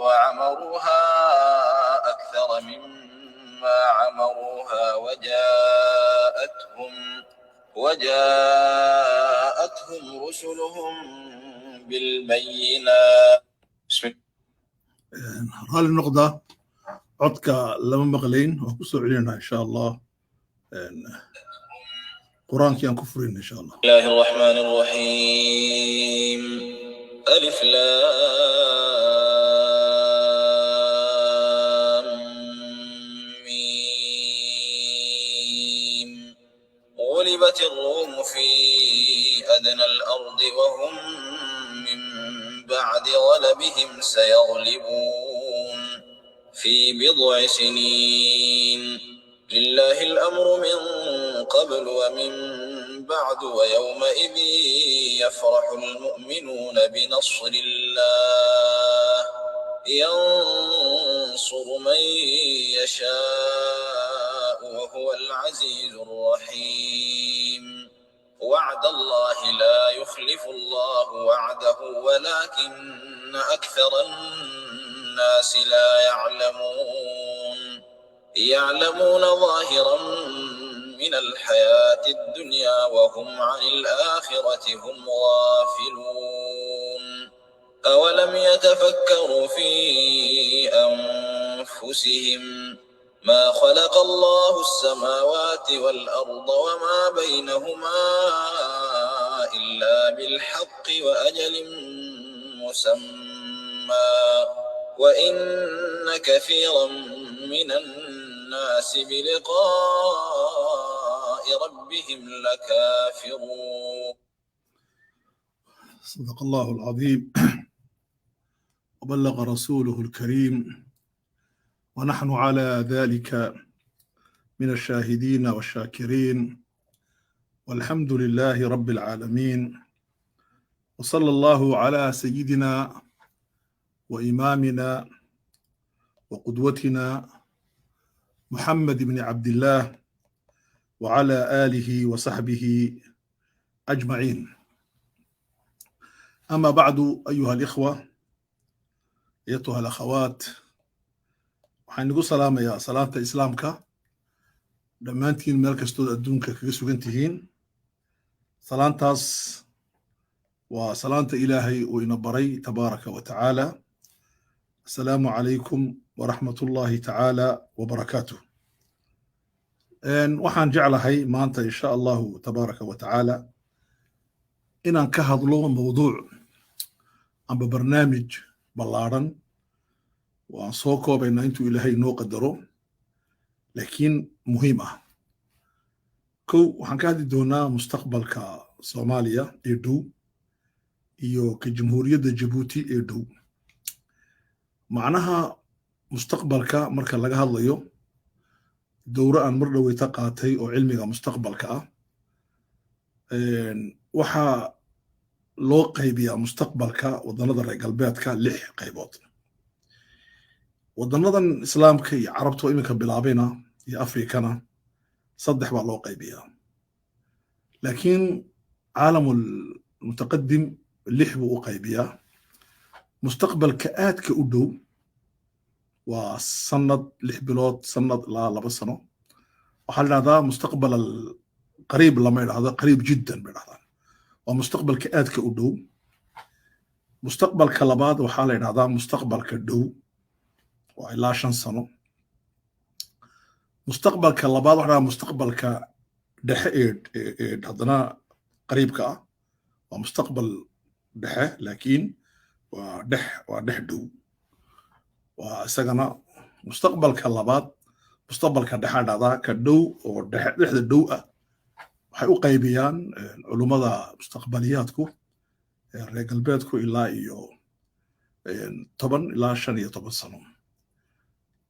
وعمروها أكثر مما عمروها وجاءتهم رسلهم بالبينات. هل النقطة عدك لما مقلين وكسو علينا إن شاء الله قرآن كيان كفرين إن شاء الله. بسم الله الرحمن الرحيم. ألف لام ميم. غلبت الروم في أدنى الأرض وهم من بعد غلبهم سيغلبون في بضع سنين. لله الأمر من قبل ومن بعد ويومئذ يفرح المؤمنون بنصر الله ينصر من يشاء وهو العزيز الرحيم. وعد الله لا يخلف الله وعده ولكن أكثر الناس لا يعلمون ظاهرا من الحياة الدنيا وهم عن الآخرة هم غافلون. أولم يتفكروا في أنفسهم ما خلق الله السماوات والأرض وما بينهما إلا بالحق وأجل مسمى وإن كثيرا من الناس بلقاء ربهم لكافرون. صدق الله العظيم وبلغ رسوله الكريم ونحن على ذلك من الشاهدين والشاكرين والحمد لله رب العالمين. وصلى الله على سيدنا وإمامنا وقدوتنا محمد بن عبد الله وعلى آله وصحبه أجمعين. أما بعد أيها الإخوة أيتها الأخوات waxaan igu salaamayaa salaanta islaamka dhammaantiin meel kastood adduunka kaga sugan tihiin. salaantaas waa salaanta ilaahay uu ina baray tabaaraka wa tacaala. assalaamu calaykum waraxmatullaahi tacaala wabarakaatuh. waxaan jeclahay maanta insha allahu tabaaraka wa tacaala inaan ka hadlo mawduuc amba barnaamij ballaaran waan soo koobaynaa intuu ilaahay noo qadaro laakiin muhiim ah. kow waxaan ka hadli doonaa mustaqbalka soomaaliya ee dhow iyo ka jamhuuriyadda jabuuti ee dhow. macnaha mustaqbalka marka laga hadlayo dowro aan mar dhoweyta qaatay oo cilmiga mustaqbalka ah waxaa loo qaybiyaa mustaqbalka wadannada reer galbeedka 6 qaybood. wadanadan islaamka iyo carabta iminka bilaabayna iyo afrikana 3 baa loo qaybiyaa, laakiin caalamul mutaqadim 6 buu u qaybiyaa. mustaqbalka aadka u dhow waa sanad 6 bilood sanad ilaa 2 sano. waxaa la dhahdaa mustaqbal qariib lama yidhahdo qariib jiddan bay dhahdaan, waa mustaqbalka aadka u dhow. mustaqbalka labaad waxaa la yidhahdaa mustaqbalka dhow waa ilaa 5 sano. mustaqbalka labaad waxaa mustaqbalka dhexe ee haddana qariibka ah waa mustaqbal dhexe laakiin waa dhex dhow. waa isagana mustaqbalka labaad mustaqbalka dhexe dhacdaa ka dhow oo dhexda dhow ah. waxay u qaybiyaan culummada mustaqbaliyaadku reer galbeedku ilaa iyo 10 ilaa 15 sano.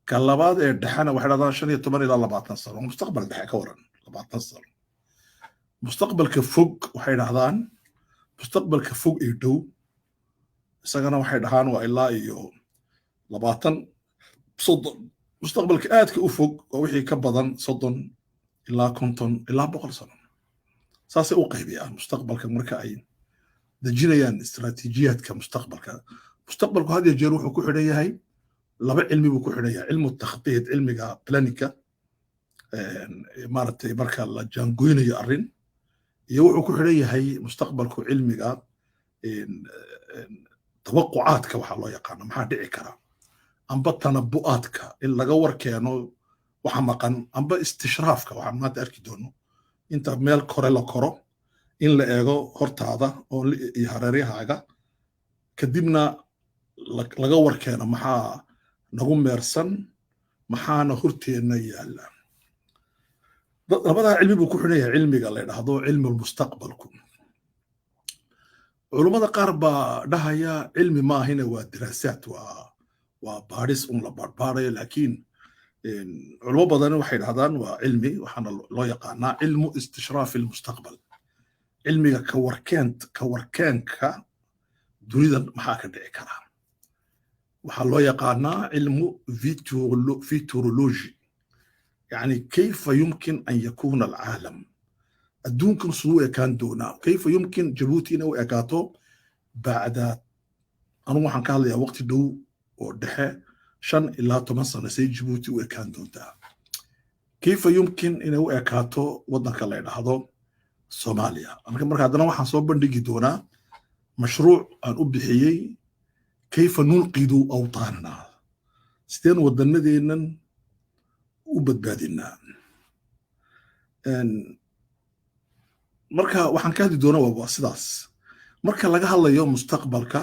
ka labaad ee dhexana waxay dhahdaan 15 ilaa 20 sano mustaqbal dhexe ka waran 20 sano. mustaqbalka fog waxay dhahdaan mustaqbalka fog ee dhow isagana waxay dhahaan waa ilaa iyo 20 30. mustaqbalka aadka u fog waa wixii ka badan 30 ilaa 50 ilaa 100 sano. saasay u qaybiyaan mustaqbalka marka ay dejinayaan istiraatiijiyaadka mustaqbalka mustaqbalku had iyo jeer wuxuu ku xidhan yahay laba cilmi buu ku xidhan yahay cilmu takhdiid cilmiga planinka maaragtay marka la jaangoynayo arrin iyo wuxuu ku xidhan yahay mustaqbalku cilmiga tawaqucaadka waxaa loo yaqaano maxaa dhici kara amba tanabu'aadka in laga warkeeno waxa maqan amba istishraafka waxaan maanta arki doono inta meel kore la koro in la eego hortaada oo iyo hareeryahaaga kadibna laga warkeeno maxaa nagu meersan maxaana horteenna yaalla labadaa cilmi buu ku xidhan yahay cilmiga la yidhaahdo cilmulmustaqbalku culummada qaar baa dhahaya cilmi maahina waa diraasaad waa baadhis un la baadhbaadhayo laakiin culummo badani waxay dhahdaan waa cilmi waxaana loo yaqaanaa cilmu istishraafi almustaqbal cilmiga ka warkeenka dunidan maxaa ka dhici karaa waxaa loo yaqaanaa cilmu futurology يعني كيف يمكن أن يكون العالم الدون سوء كان دونا كيف يمكن جيبوتي نو إكاتو بعد أنا ما حنقال يا وقت دو ودحى شن إلا تمسنا سي جيبوتي وكان دونا كيف يمكن إنه إكاتو وضنا كلا هذا صوماليا أنا كمرة هذا نوع حصوب بندقي دونا مشروع أن أبحيي كيف ننقذ أوطاننا ستين ودنا دينا وبدبادنا marka waxaan ka hadli doonaa waa sidaas marka laga hadlayo mustaqbalka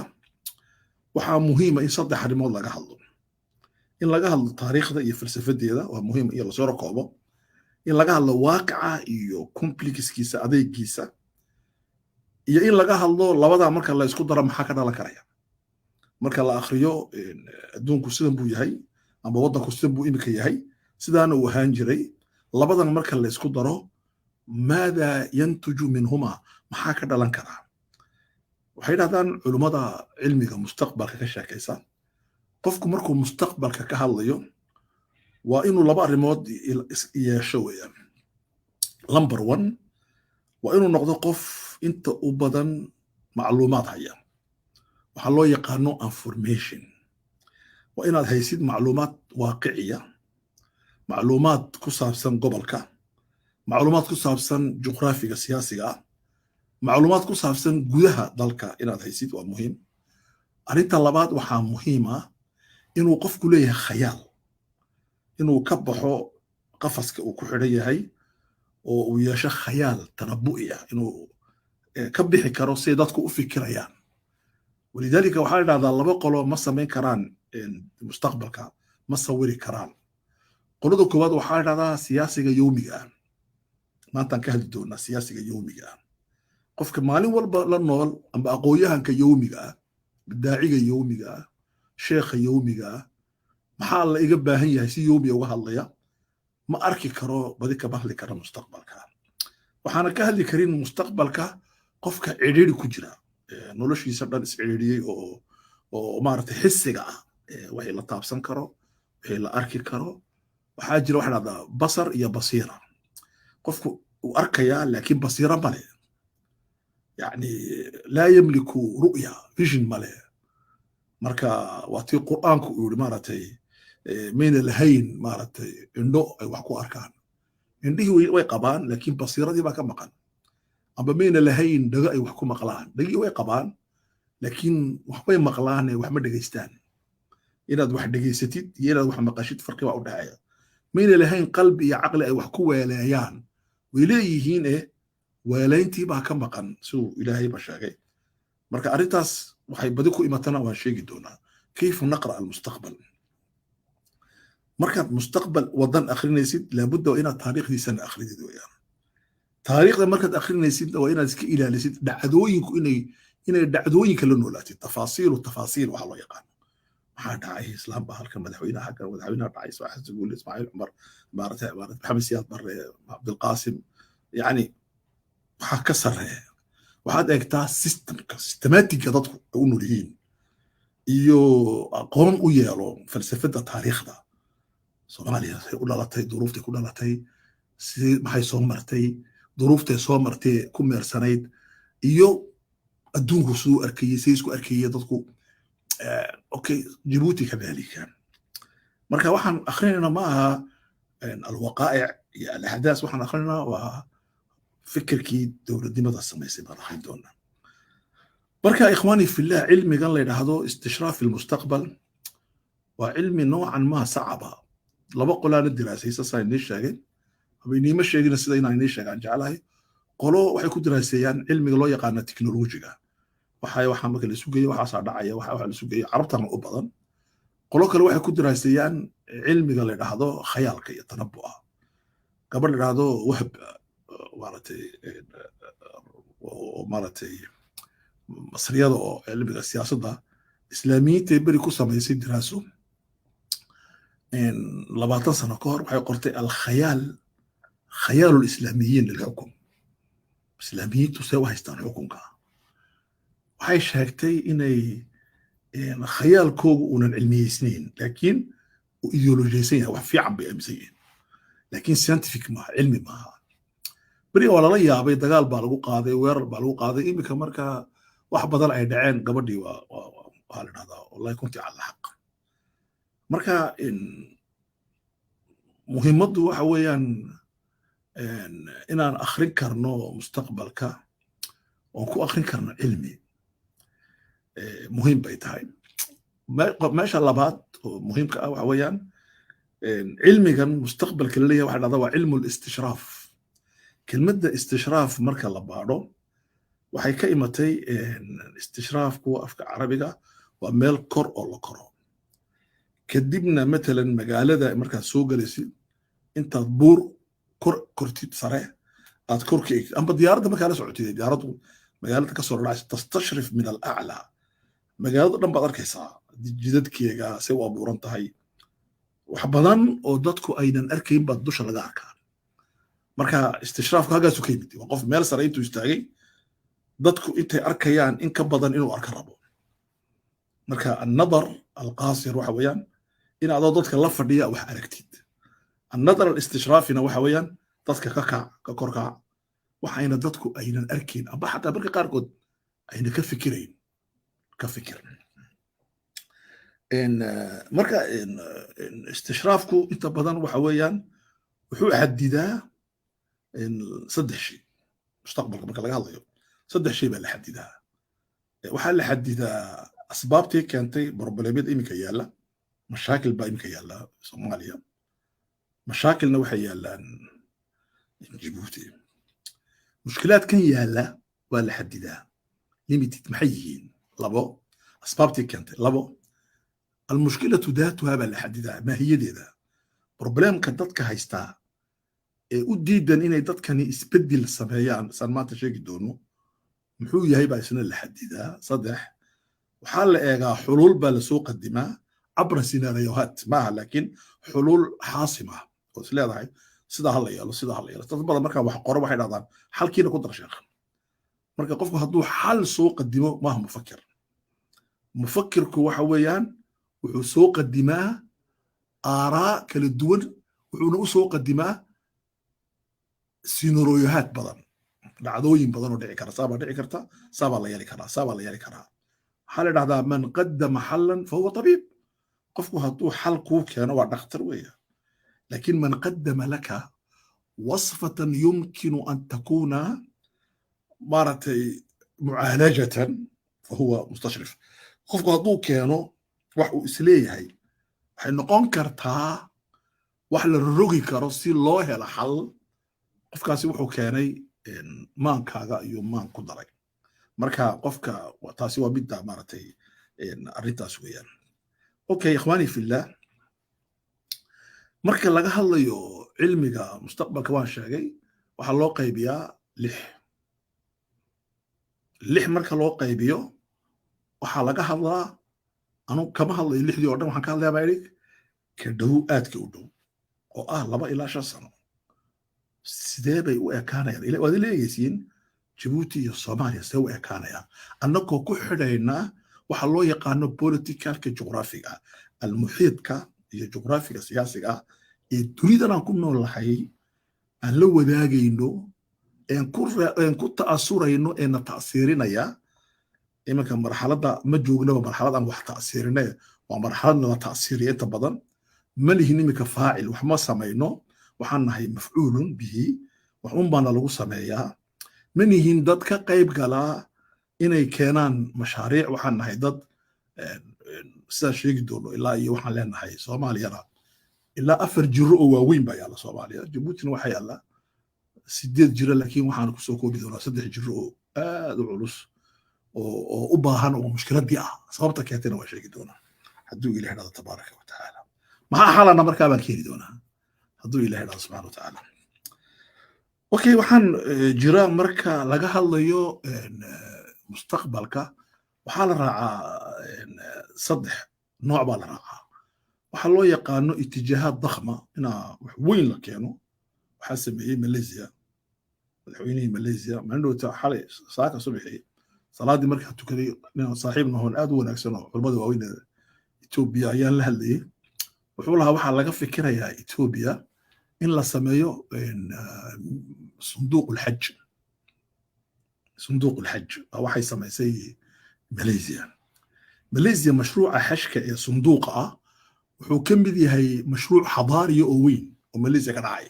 waxaa muhiim ah in saddex arrimood laga hadlo in laga hadlo taariikhda iyo falsafadeeda waa muhiim in la soo rakoobo in laga hadlo waaqica iyo complexkiisa adeegiisa iyo in laga hadlo labada marka la isku daro maxaa ka dhalan karaya marka la akhriyo adduunku sidan buu yahay ama waddanku sidan buu imika yahay sidaana uu ahaan jiray labadan marka la isku daro maada yantuju minhuma maxaa ka dhalan karaa waxay dhahdaan culummada cilmiga mustaqbalka ka sheekaysa qofku markuu mustaqbalka ka hadlayo waa inuu laba arrimood yeesho weeyaan number one waa inuu noqdo qof inta u badan macluumaad haya waxaa loo yaqaano information waa inaad haysid macluumaad waaqiciya macluumaad ku saabsan gobolka macluumaad ku saabsan juqraafiga siyaasiga ah macluumaad ku saabsan gudaha dalka inaad haysid waa muhiim arrinta labaad waxaa muhiim ah inuu qofku leeyahay khayaal inuu ka baxo qafaska uu ku xidhan yahay oo uu yeesho khayaal tanabu'i ah inuu ka bixi karo siday dadku u fikirayaan walidaalika waxaa la dhahdaa laba qolo ma samayn karaan mustaqbalka ma sawiri karaan qolada koowaad waxaa la dhahdaa siyaasiga yowmiga ah maantaan ka hadli doonaa siyaasiga yowmiga ah qofka maalin walba la nool amba aqoonyahanka yowmiga ah daaciga yowmiga ah sheekha yowmiga ah maxaa la iga baahan yahay si yowmiga uga hadlaya ma arki karo badi kama hadli kara mustaqbalka waxaana ka hadli karin mustaqbalka qofka cidhiidhi ku jira noloshiisa dhan iscidhiidhiyey oo maaragtay xisiga ah waxay la taabsan karo waxay la arki karo waxaa jira waxa dhahdaa basar iyo basiira qofku uu arkayaa laakiin basiira male yani laa yamliku ru'ya vision male marka waa tii qur'aanku uu yidhi maaragtay mayna lahayn maaragtay indho ay wax ku arkaan indhihii way qabaan laakiin basiiradii baa ka maqan amba mayna lahayn dhago ay wax ku maqlaan dhagii way qabaan laakiin waxbay maqlaan wax ma dhegaystaan inaad wax dhegaysatid iyo inaad wax maqashid farqi baa u dhexeeya mayna lahayn qalbi iyo caqli ay wax ku weeleeyaan way leeyihiin weelayntii baa ka maqan siduu ilaahay ba sheegay marka arrintaas waxay badi ku imatana waan sheegi doonaa kayfu naqra almustaqbal markaad mustaqbal wadan akhrinaysid laabudda waa inaad taariikhdiisana akhridid weeyaan taariikhda markaad akhrinaysid waa inaad iska ilaalisid dhacdooyinku inay dhacdooyinka la noolaatid tafaasiilu tafaasiil waxaa loo yaqaano maxaa dhacay islaam baa halkan madaxweynaha xaggan madaxweynaha dhacay xasan guule ismaaciil cumar maaragtay maxamed siyaad barre cabdilqaasim yani waxaa ka sarreeya waxaad eegtaa systematiga dadku ay u nool yihiin iyo aqoon u yeelo falsafada taariikhda soomaaliya say u dhalatay duruuftay ku dhalatay maxay soo martay duruuftay soo martay ku meersanayd iyo adduunku siduu arkayey say isku arkayey dadku اوكي جيبوتي كذلك. marka waxaan akhrinayna ma aha alwaqaa'ic iyo alaxdaas, waxaan akhrinayna waa fikirkii dowladnimada samaysay baan akhrin doonaa. marka ikhwaani fillah, cilmigan la yidhaahdo istishraaf ilmustaqbal waa cilmi noocan maa sacaba. laba qolaana diraasaysa saa inii sheegay, ama iniima sheegina sida inaan inii sheegaan jeclahay. qolo waxay ku diraaseeyaan cilmiga loo yaqaana teknolojiga, waxaa marka la isu geeyo waxaasaa dhacaya, waxa la isu geeyo carabtana u badan. qolo kale waxay ku diraaseeyaan cilmiga la yidhaahdo khayaalka iyo tanabu'a. gabadh la yidhaahdo wahb maaragtay masriyada oo cilmiga siyaasadda islaamiyiinta beri ku samaysay diraaso 20 sano ka hor, waxay qortay khayaalu lislaamiyiin lilxukum. islaamiyiintu see u haystaan xukunka. waxay sheegtay inay khayaalkoogu uunan cilmiyeysnayn, laakiin uu ideolojiyeysan yahay, wax fiican bay aaminsan yihiin, laakiin scientific maaha, cilmi maaha. beriga waa lala yaabay, dagaal baa lagu qaaday, weerar baa lagu qaaday. iminka marka wax badan ay dhaceen, gabadhii waa la dhahdaa wallahi kunti cala xaq. marka muhiimaddu waxa weeyaan inaan akhrin karno mustaqbalka, oon ku akhrin karno cilmi, muhiim bay tahay. meesha labaad oo muhiimka ah waxa weeyaan cilmigan mustaqbalka la leeyahay, waxa dhahdaa waa cilmu listishraaf. kelmadda istishraaf marka la baadho waxay ka imatay istishraafku afka carabiga waa meel kor oo la koro. kadibna matalan magaalada markaad soo galaysid, intaad buur kortid sare aad korka eegtid, amba diyaaradda markaa la socotid, diyaaraddu magaalada ka soo dhacaysa tastashrif min alaclaa. magaalada dhan baad arkaysaa jidadkeega say u abuuran tahay, wax badan oo dadku aynan arkayn baad dusha laga arkaa. marka istishraafku halkaasu ka yimid, waa qof meel sare intuu istaagay, dadku intay arkayaan in ka badan inuu arka rabo. marka annadar alqaasir waxa weeyaan in adoo dadka la fadhiya wax aragtid. annadar alistishraafina waxa weeyaan dadka ka kac, ka korkac, waxayna dadku aynan arkayn, amba xataa marka qaarkood ayna ka fikirayn. ka fikir. marka istishraafku inta badan waxa weeyaan wuxuu xadidaa 3 shay. mustaqbalka marka laga hadlayo 3 shay baa la xadidaa. waxaa la xadidaa asbaabtii keentay problemyada iminka yaalla. mashaakil baa iminka yaalla Soomaaliya, mashaakilna waxay yaallaan Djibouti. mushkilaadkan yaalla waa la xadidaa, limited maxay yihiin. labo asbaabtii keentay. labo almushkilatu daatuha baa la xadidaa, maahiyadeeda. problemka dadka haystaa ee u diidan inay dadkani isbedel sameeyaan, saan maanta sheegi doono, muxuu yahay baa isna la xadidaa. 3 waxaa la eegaa xuluul baa lasoo qadimaa cabra sinaariyohaat maaha, laakiin xuluul xaasima oo is leedahay sidaa ha la yeelo, sidaa ha la yeelo. dad badan markaa wax qoro waxay dhahdaan xalkiina ku dar sheekh. marka qofku hadduu xal soo qadimo maaha mufakir. mufakirku waxa weeyaan wuxuu soo qadimaa aaraa kala duwan, wuxuuna u soo qadimaa sinarooyahaad badan, dhacdooyin badan oo dhici kara. saabaa dhici karta, saabaa la yeeli karaa, saabaa la yeeli karaa. waxaa la dhahdaa man qadama xallan fahuwa tabiib. qofku hadduu xal kuu keeno waa dhakhtar weeya. laakiin man qadama laka wasfatan yumkinu an takuuna maaragtay mucaalajatan fahuwa mustashrif. qofku hadduu keeno wax uu isleeyahay waxay noqon kartaa wax la rogi karo si loo helo xal. qofkaasi wuxuu keenay maankaaga iyo maan ku daray. marka qofka taasi waa midda maaragtay arrintaas weeyaan. okay ikhwaani fillah, marka laga hadlayo cilmiga mustaqbalka waan sheegay waxaa loo qaybiyaa 6 marka loo qaybiyo waxaa laga hadlaa, anu kama hadlayo 6dii oo dhan, waxaan ka hadlayaa baa idhi ka dhow, aadka u dhow, oo 2 ilaa 5 sano. sidee bay u ekaanayaan? waad leegaysiin Djibouti iyo Soomaaliya sidee u ekaanayaan annagoo ku xidhaynaa waxa loo yaqaano politicalka juqraafiga, almuxiidka iyo juqraafiga siyaasiga ee dunidan aan ku noolahay aan la wadaagayno, een ku ta'asurayno, ee na ta'siirinaya iminka marxaladda ma joognaba marxalad aan wax ta'siirinay waa marxalad nala ta'siiriya inta badan ma lihin iminka faacil wax ma samayno waxaan nahay mafcuulun bihi wax un baana lagu sameeyaa ma nihin dad ka qayb galaa inay keenaan mashaariic waxaan nahay dad sidaan sheegi doono ilaa iyo waxaan leenahay soomaaliyana ilaa 4 jiro oo waaweyn baa yaalla soomaaliya jabuutina waxaa yaalla 8 jiro laakiin waxaan kusoo koobi doonaa 3 jiro oo aad u culus oo u baahan oo mushkiladii ah sababta keentayna waa sheegi doonaa hadduu ilaahay dhado tabaaraka wa tacaala maxaa xalana markaa baan keeni doonaa hadduu ilaahay dhado subxaana wa tacaala okay waxaan jira marka laga hadlayo mustaqbalka waxaa la raacaa 3 nooc baa la raacaa waxaa loo yaqaano itijaahaad dakhma inaa wax weyn la keeno waxaa sameeyey malaysia madaxweynihii malaysia mandhowta xalay saaka subaxii salaadii markaa tukaday nin saaxiibna hoon aad u wanaagsan oo culimada waaweyn Ethiopia ayaan la hadlayay wuxuu lahaa waxaa laga fikirayaa Ethiopia in la sameeyo صندوق الحج صندوق الحج waxay samaysay ماليزيا مشروع حشك ee صندوق wuxuu ka mid yahay mashruuc xadaari oo weyn oo Malaysia ka dhacay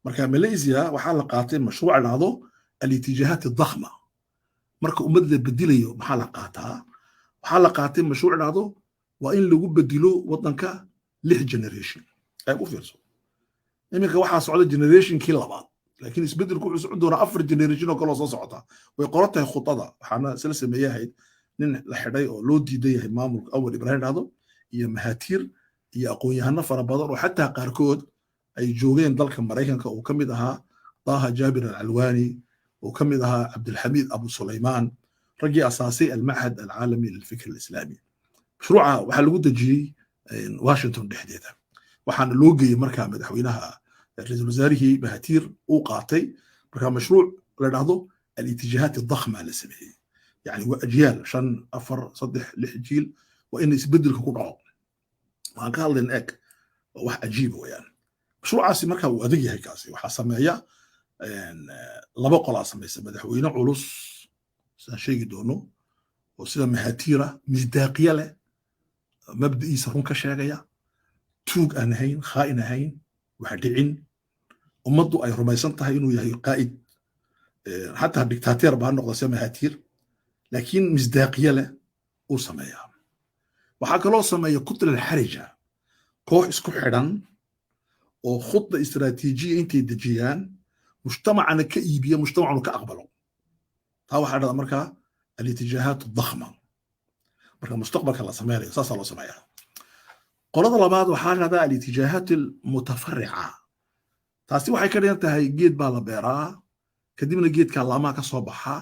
marka Malaysia waxa la qaatay mashruuc dhacdo al-itijahat ad-dakhma marka ummadda badilayo waxa la qaataa waxa la qaatay mashruuc dhacdo waa in lagu bedilo wadanka 6 generation ay u fiirso iminka waxaa socda generationkii labaad laakiin isbedelku wuxuu socon doonaa 4 generation oo kale soo socota way qorantahay khudada waxaana sila sameeyahay nin la xidhay oo loo diiday yahay maamulka awal Ibrahim dhado iyo mahatir iyo aqoon-yahano fara badan oo xataa qaarkood ay joogeen dalka Mareykanka oo kamid ahaa Taha Jabir al-Alwani oo kamid ahaa Abdulhamid Abu Sulaiman ragii asaasay al-Ma'had al-Alami lil-Fikr al-Islami mashruuca waxa lagu dajiyay Washington dhexdeeda waxaana loo geeyay markaa madaxweynaha ra'iisul wasaarihii mahatir uu qaatay markaa mashruuc la dhahdo al-itijahat ad-dakhma la sameeyay yani waa ajyaal 5 4 3 6 jiil waa in isbedelka ku dhaco waxaan ka hadlayn eg wax ajiib weeyaan mashruucaasi markaa uu adag yahay kaasi waxaa sameeya 2 qolaa samaysa madaxweyne culus saan sheegi doono oo sida mahatira misdaaqiya leh mabda'iisa run ka sheegaya tuug aan ahayn khaa'in ahayn wax dhicin ummaddu ay rumaysan tahay inuu yahay qaa'id xataa dictator baa noqda sida mahatir laakiin misdaaqiya leh uu sameeyaa waxaa kaloo sameeya kutla al-harija koox isku xidhan oo khudda istiraatiijiya intay dejiyaan mujtamacana ka iibiya mujtamacuna ka aqbalo taa waxaa dhada markaa al-itijahat ad-dakhma marka mustaqbalka la sameeyo saasaa loo sameeyaa qolada labaad waxaa dhada al-itijahat al-mutafarrica taasi waxay ka dhigan tahay geed baa la beeraa kadibna geedka laamaha ka soo baxa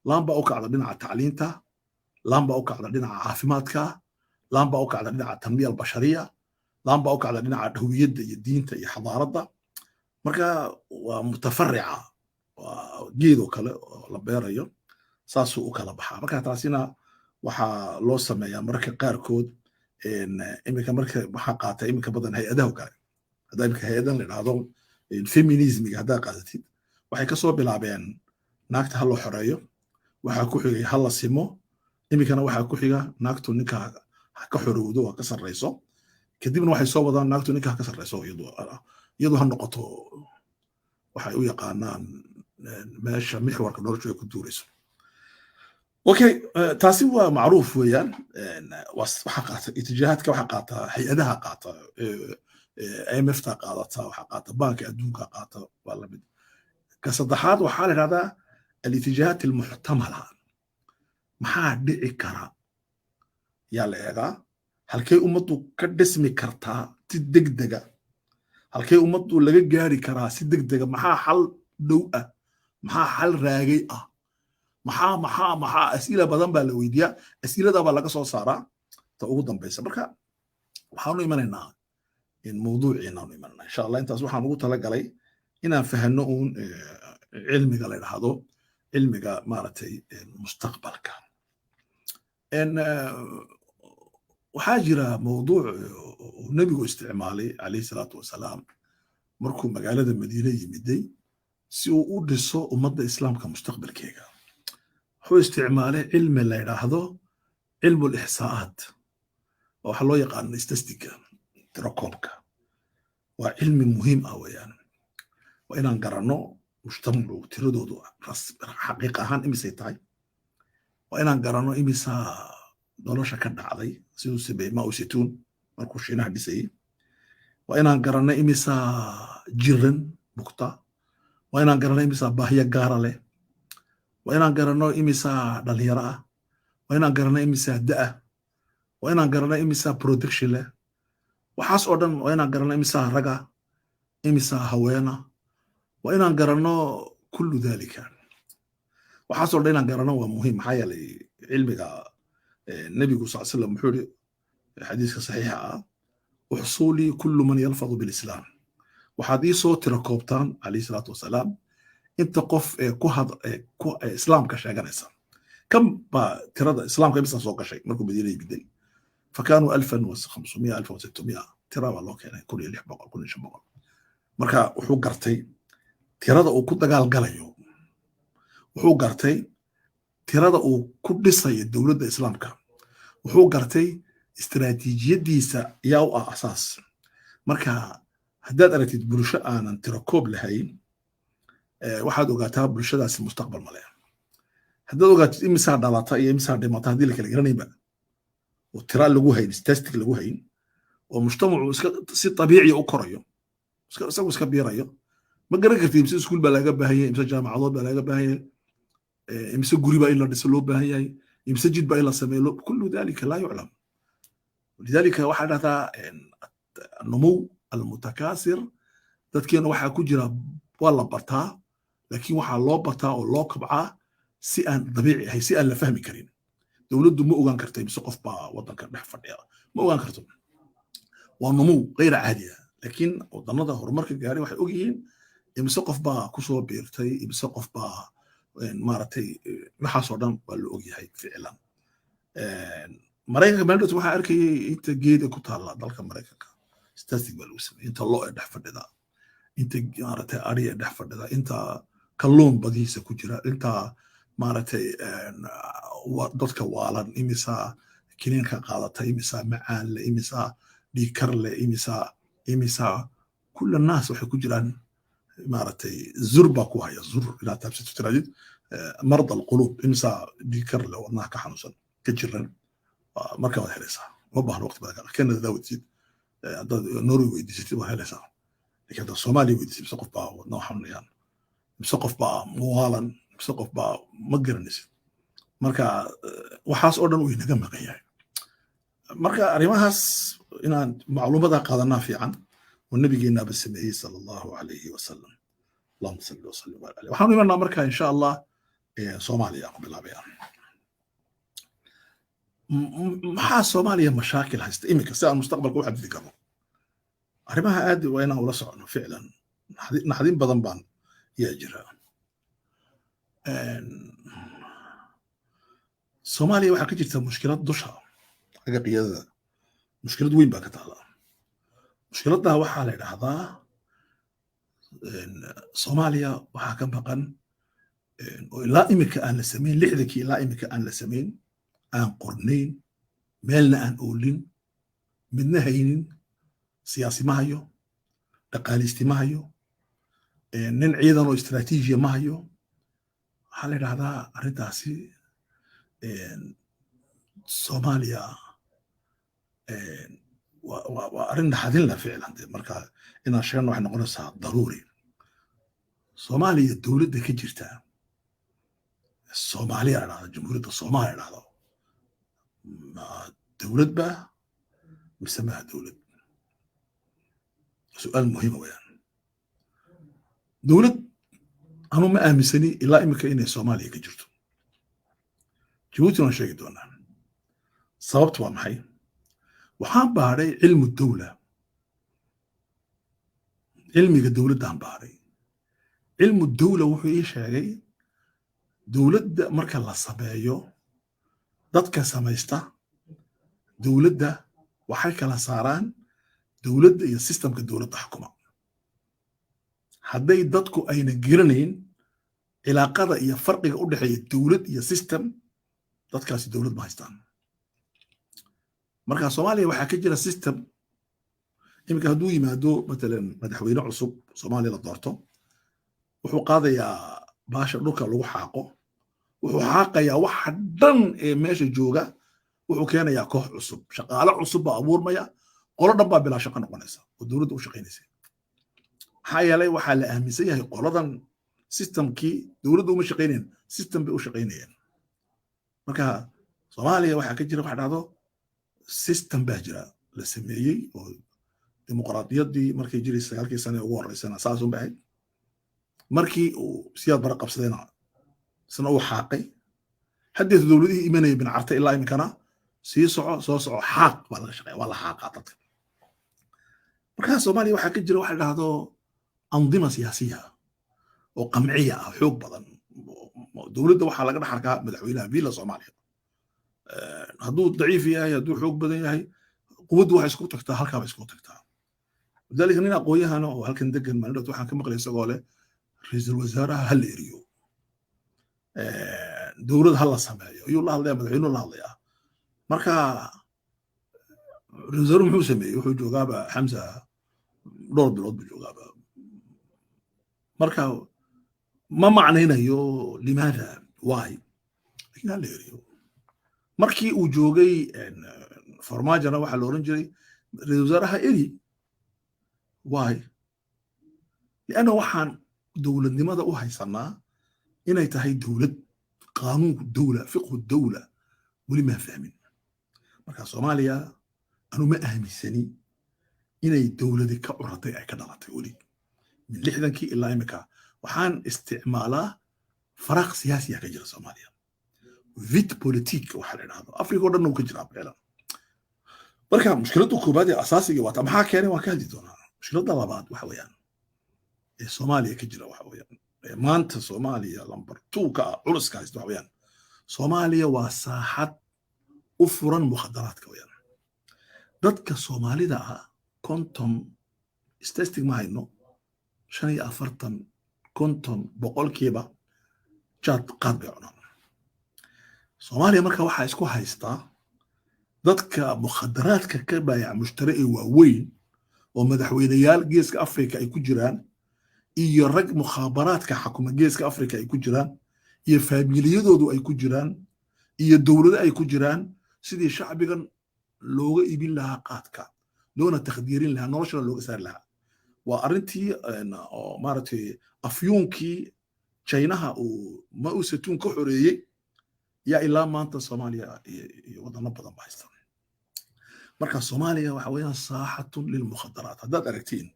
laamba u kacda dhinaca tacliinta laamba u kacda dhinaca caafimaadka laamba u kacda dhinaca tanmiya albashariya laamba u kacda dhinaca hawiyadda iyo diinta iyo xadaaradda marka waa mutafarrica waa geed oo kale oo la beerayo saasuu u kala baxaa marka taasina waxaa loo sameeyaa marka qaarkood iminka marka waxaa qaata iminka badan hay-adaha kale haddaa iminka hay-adan la idhaahdo feminismiga haddaa qaadatid waxay kasoo bilaabeen naagta ha loo xoreeyo waxaa ku xigay ha la simo iminkana waxaa ku xiga naagtu ninka ha ka xorowdo ha ka sarreyso kadibna waxay soo wadaan naagtu ninka ha ka sarreyso iyadoo ha noqoto waxay u yaqaanaan meesha mixwarka noloshu ay ku duurayso okay taasi waa macruuf weeyaan waxa qaata itijaahadka waxa qaata hay-adaha qaata IMF-ta qaadata waxa qaata banka adduunka qaata waa la mid ka saddexaad waxaa la yidhahdaa al-itijahat al-muhtamala maxaa dhici kara yaa la eegaa halkay ummaddu ka dhismi kartaa si degdega halkay ummaddu laga gaari karaa si degdega maxaa xal dhow ah maxaa xal raagay ah maxaa as'ila badan baa la weydiiyaa as'ilada baa laga soo saaraa ta ugu dambaysa marka waxaanu imanaynaa in mawduuciinaanu imanana insha allah intaas waxaan ugu talagalay inaan fahanno uun cilmiga la yidhaahdo cilmiga maaragtay mustaqbalka waxaa jira mawduuc nebigu isticmaalay calayhi salaatu wasalaam markuu magaalada madiine yimiday si uu u dhiso ummadda islaamka mustaqbalkeega هو استعماله علم اللي يلاحظه علم الإحصاءات وحلو يقان استستيكا تراكمك وعلم مهم أوي يعني وإن أنقرنو مجتمع تردودو حقيقة هان إمسي تاي وإن أنقرنو إمسا nolosha ka dhacday siduu sameeyey ma usituun markuu shiinaha dhisayey waa inaan garanno imisaa jiran bugta waa inaan garanno imisaa baahiyo gaara leh waa inaan garanno imisaa dhalinyaro ah waa inaan garanno imisaa da-ah waa inaan garanno imisaa production leh waxaas oo dhan waa inaan garanno imisaa raga imisaa haweena waa inaan garanno kullu dalika waxaas oo dhan inaan garanno waa muhiim maxaa yeelay cilmiga النبي صلى الله عليه وسلم محوري حديث صحيح وحصولي كل من يلفظ بالإسلام وحديث صوت ركوبتان عليه الصلاة والسلام انت قف إسلام كشيء إنسان كم ترى إسلام كم إنسان صوت كشيء مركو بدي فكانوا 1500 1600 ترى والله كان كل اللي يحبق كل شيء بقى مركا وحو قرتي ترى او كنت قال قليو وحو قرتي tirada uu ku dhisay dawladda islaamka wuxuu gartay istiraatiijiyadiisa yaa u ah asaas marka haddaad aragtid bulsho aanan tiro koob lahayn waxaad ogaataa bulshadaasi mustaqbal ma leh haddaad ogaatid imisaa dhalata iyo imisaa dhimata haddii la kala garanayba oo tira lagu hayn statistic lagu hayn oo mujtamacu si tabiici u korayo isagu iska biirayo ma garan kartid imse iskuul baa laga baahan yahay imse jaamacadood baa laga baahan yahay imse guri baa in la dhiso loo baahan yahay imse jid baa in la sameeyo kullu dalika laa yuclam lidalika waxaa dhahdaa النمو المتكاثر dadkeena waxaa ku jira waa la bartaa laakiin waxaa loo bartaa oo loo kabcaa si aan dabiici ahay si aan la fahmi karin dawladdu ma ogaan kartay mise qof baa waddanka dhex fadhiya ma ogaan karto waa نمو غير عادي laakiin wadannada horumarka gaaray waxay og yihiin imse qof baa ku soo biirtay imse qof baa maaragtay waxaasoo dhan waa la og yahay ficlan maraykanka meeldhowt waxaa arkayay inta geeda ku taalla dalka maraykanka statistic baa lagu sameeyey inta loo ee dhex fadhida inta maaragtay ari ee dhex fadhida inta kalluun badihiisa ku jira inta maaragtay dadka waalan imisaa kiniinka qaadata imisaa macaan le imisaa dhiikar le imisaa kulla naas waxay ku jiraan maaragtay zur baa ku haya zur inaad taabsato tiraadid marda alquluub imisaa dhiikar le wadnaha ka xanuunsan ka jiran marka waad helaysaa ma baahna waqti badan kale kanada daa weydiisid haddaad norway weydiisatid waad helaysaa laakiin haddaad soomaaliya weydiisid mise qof baa wadnaha xanuunayaan mise qof baa muwaalan mise qof baa ma garanaysid marka waxaas oo dhan uu inaga maqan yahay marka arrimahaas inaan macluumada qaadanaa fiican ونبينا بالسمعي صلى الله عليه وسلم اللهم صل وسلم وبارك عليه وحنا نمرنا مركا ان شاء الله صوماليا قبل بيان maxaa soomaaliya mashaakil haysta iminka si aan mustaqbalka u xadidi karno arrimaha aad waa inaan ula socono ficlan naxdin badan baan yaa jira soomaaliya waxaa ka jirta mushkilad dusha xagga qiyadada mushkilad weyn baa ka taala mushkiladdaa waxaa la idhaahdaa soomaaliya waxaa ka maqan oo ilaa iminka aan la samayn lixdankii ilaa iminka aan la samayn aan qornayn meelna aan oolin midna haynin siyaasi ma hayo dhaqaalisti ma hayo nin ciidan oo istiraatiijiya ma hayo waxaa la idhaahdaa arrintaasi soomaaliya waa arrin naxadin la ficlan marka inaan sheegno waxay noqonaysaa daruuri soomaaliya dowladda ka jirta soomaaliya la dhahdo jamhuuriyadda soomaaliya la dhahdo dowlad baa mise maha dowlad su'aal muhiima weyaan dowlad anu ma aaminsani ilaa imika inay soomaaliya ka jirto jabuuti waan sheegi doonaa sababtu waa maxay waxaan baadhay cilmu dowla cilmiga dowladdaan baadhay cilmu dowla wuxuu ii sheegay dowladda marka la sameeyo dadka samaysta dowladda waxay kala saaraan dowladda iyo sistemka dowladda xukuma hadday dadku ayna garanayn cilaaqada iyo farqiga u dhexeeya dowlad iyo system dadkaasi dowlad ma haystaan marka Soomaaliya waxaa ka jira system iminka hadduu yimaado matalan madaxweyne cusub Soomaaliya la doorto wuxuu qaadayaa baasha dhulka lagu xaaqo wuxuu xaaqayaa waxa dhan ee meesha jooga wuxuu keenayaa koox cusub shaqaale cusub baa abuurmaya qolo dhan baa bilaa shaqo noqonaysa oo dowladda u shaqaynaysa maxaa yeelay waxaa la aaminsan yahay qoladan systemkii dowladda uma shaqaynayn system bay u shaqaynayeen marka Soomaaliya waxaa ka jira wax dhacdo system baa jira la sameeyey oo dimuqraadiyaddii markay jiray 9 sano ugu horeysana saas u baxay markii uu siyaad bara qabsadayna sano uu xaaqay haddii dowladihii imanayay bin carta ilaa imkana sii soo soco xaaq baa laga shaqeeyaa waa la xaaqaa dadka marka Soomaaliya waxaa ka jira wax dhacdo andima siyaasiya oo qamciya ah xoog badan dowladda waxaa laga dhaxarkaa madaxweynaha villa Soomaaliya hadduu daciif yahay hadduu xoog badan yahay quwaddu waxay isku tagtaa halkaa bay isku tagtaa wadaalika nin aqoonyahana oo halkan degan maalin waxaan ka maqlay isagoo leh ra'iisul wasaaraha hal eriyo dowlad hal la sameeyo ayuu la hadlayaa madaxweynuhu la hadlayaa marka ra'iisul wasaaruhu muxuu sameeyey wuxuu joogaaba Xamza dhowr bilood buu joogaaba marka ma macnaynayo limaada why laakiin hal eriyo markii uu joogay farmaajana waxaa la oran jiray ra'iisul wasaaraha eri why lianna waxaan dowladnimada u haysanaa inay tahay dowlad qaanuunku dowla fiqhu dowla weli ma fahmin marka Soomaaliya anu ma aaminsani inay dowladi ka curatay ay ka dhalatay weli min 60kii ilaa imika waxaan isticmaalaa faraq siyaasi ka jira Soomaaliya vit politique waxa la yiraahdo Afrika oo dhan uu ka jira beelan marka mushkiladdu koobaad ee asaasiga waa maxaa keenay waan ka hadli doonaa mushkiladda labaad waxa weeyaan ee Soomaaliya ka jira waxa weeyaan maanta Soomaaliya lambar 2 ka culuska haysto waxa weeyaan Soomaaliya waa saaxad u furan mukhadaraadka weeyaan dadka Soomaalida ah konton statistic ma hayno 45 konton boqolkiiba jaad qaad bay cunaan Soomaaliya marka waxa isku haystaa dadka mukhadaraadka ka baayac mushtari ee waaweyn oo madaxweynayaal geeska Afrika ay ku jiraan iyo rag mukhaabaraadka xukuma geeska Afrika ay ku jiraan iyo faamiliyadoodu ay ku jiraan iyo dawladda ay ku jiraan sidii shacbigan looga ibin lahaa qaadka loona takhdiirin lahaa nolosha looga saar lahaa waa arintii oo maartay afyuunkii Chinaha oo ma uu satun ka xoreeyay ya ilaa maanta Soomaaliya iyo wadano badan ba haystaan marka Soomaaliya waxa weeyaan saaxatun lil mukhadaraat haddaad aragtiin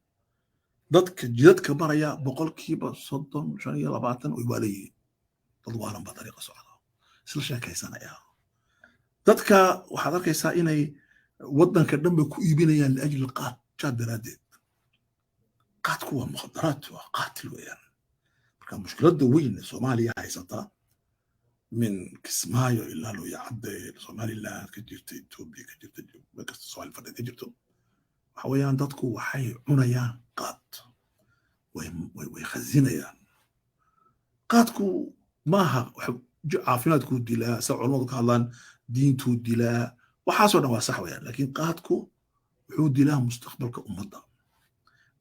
dadka jidadka maraya boqolkiiba 30 25 way waaleeyeen dad waalan ba dariiqa socda isla sheekaysanaya dadka waxaad arkaysaa inay wadanka dhanba ku iibinayaan laajil qaad jaad daraadeed qaadku waa mukhadaraat waa qaatil weeyaan marka mushkiladda weyn Soomaaliya haysata من كسمايو إلا لو يعدي سومالي لا كجرت توبي كجرت بس سؤال فرد كجرتو حويان دتكو وحي عنيان قات ويخزنيان قاتكو ماها عافيناتكو ديلا سعونو كهلان دينتو ديلا وحاسونا واسحويان لكن قاتكو وحود ديلا مستقبلك أمضى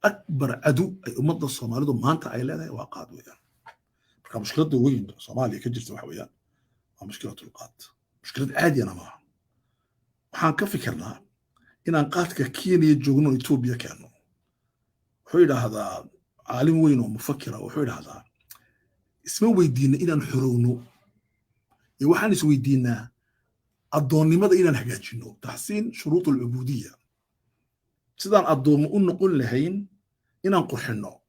أكبر عدو أي أمضى الصومالي دو ما أنت عيلانا وقاد ويان مشكلة وين صوماليا كجرت وحويان مشكلة القات مشكلة عادية أنا معها وحان كفكرنا إن أنقاتك كيني يجوغنون إثيوبيا كانوا حويدا هذا عالم وين ومفكرة وحويدا هذا اسمه ويدينا إن نحرونه يوحان اسمه ويدينا الضوني ماذا إن نحجاجينه تحسين شروط العبودية سيدان الضوم نقول لهين إن نقرحنه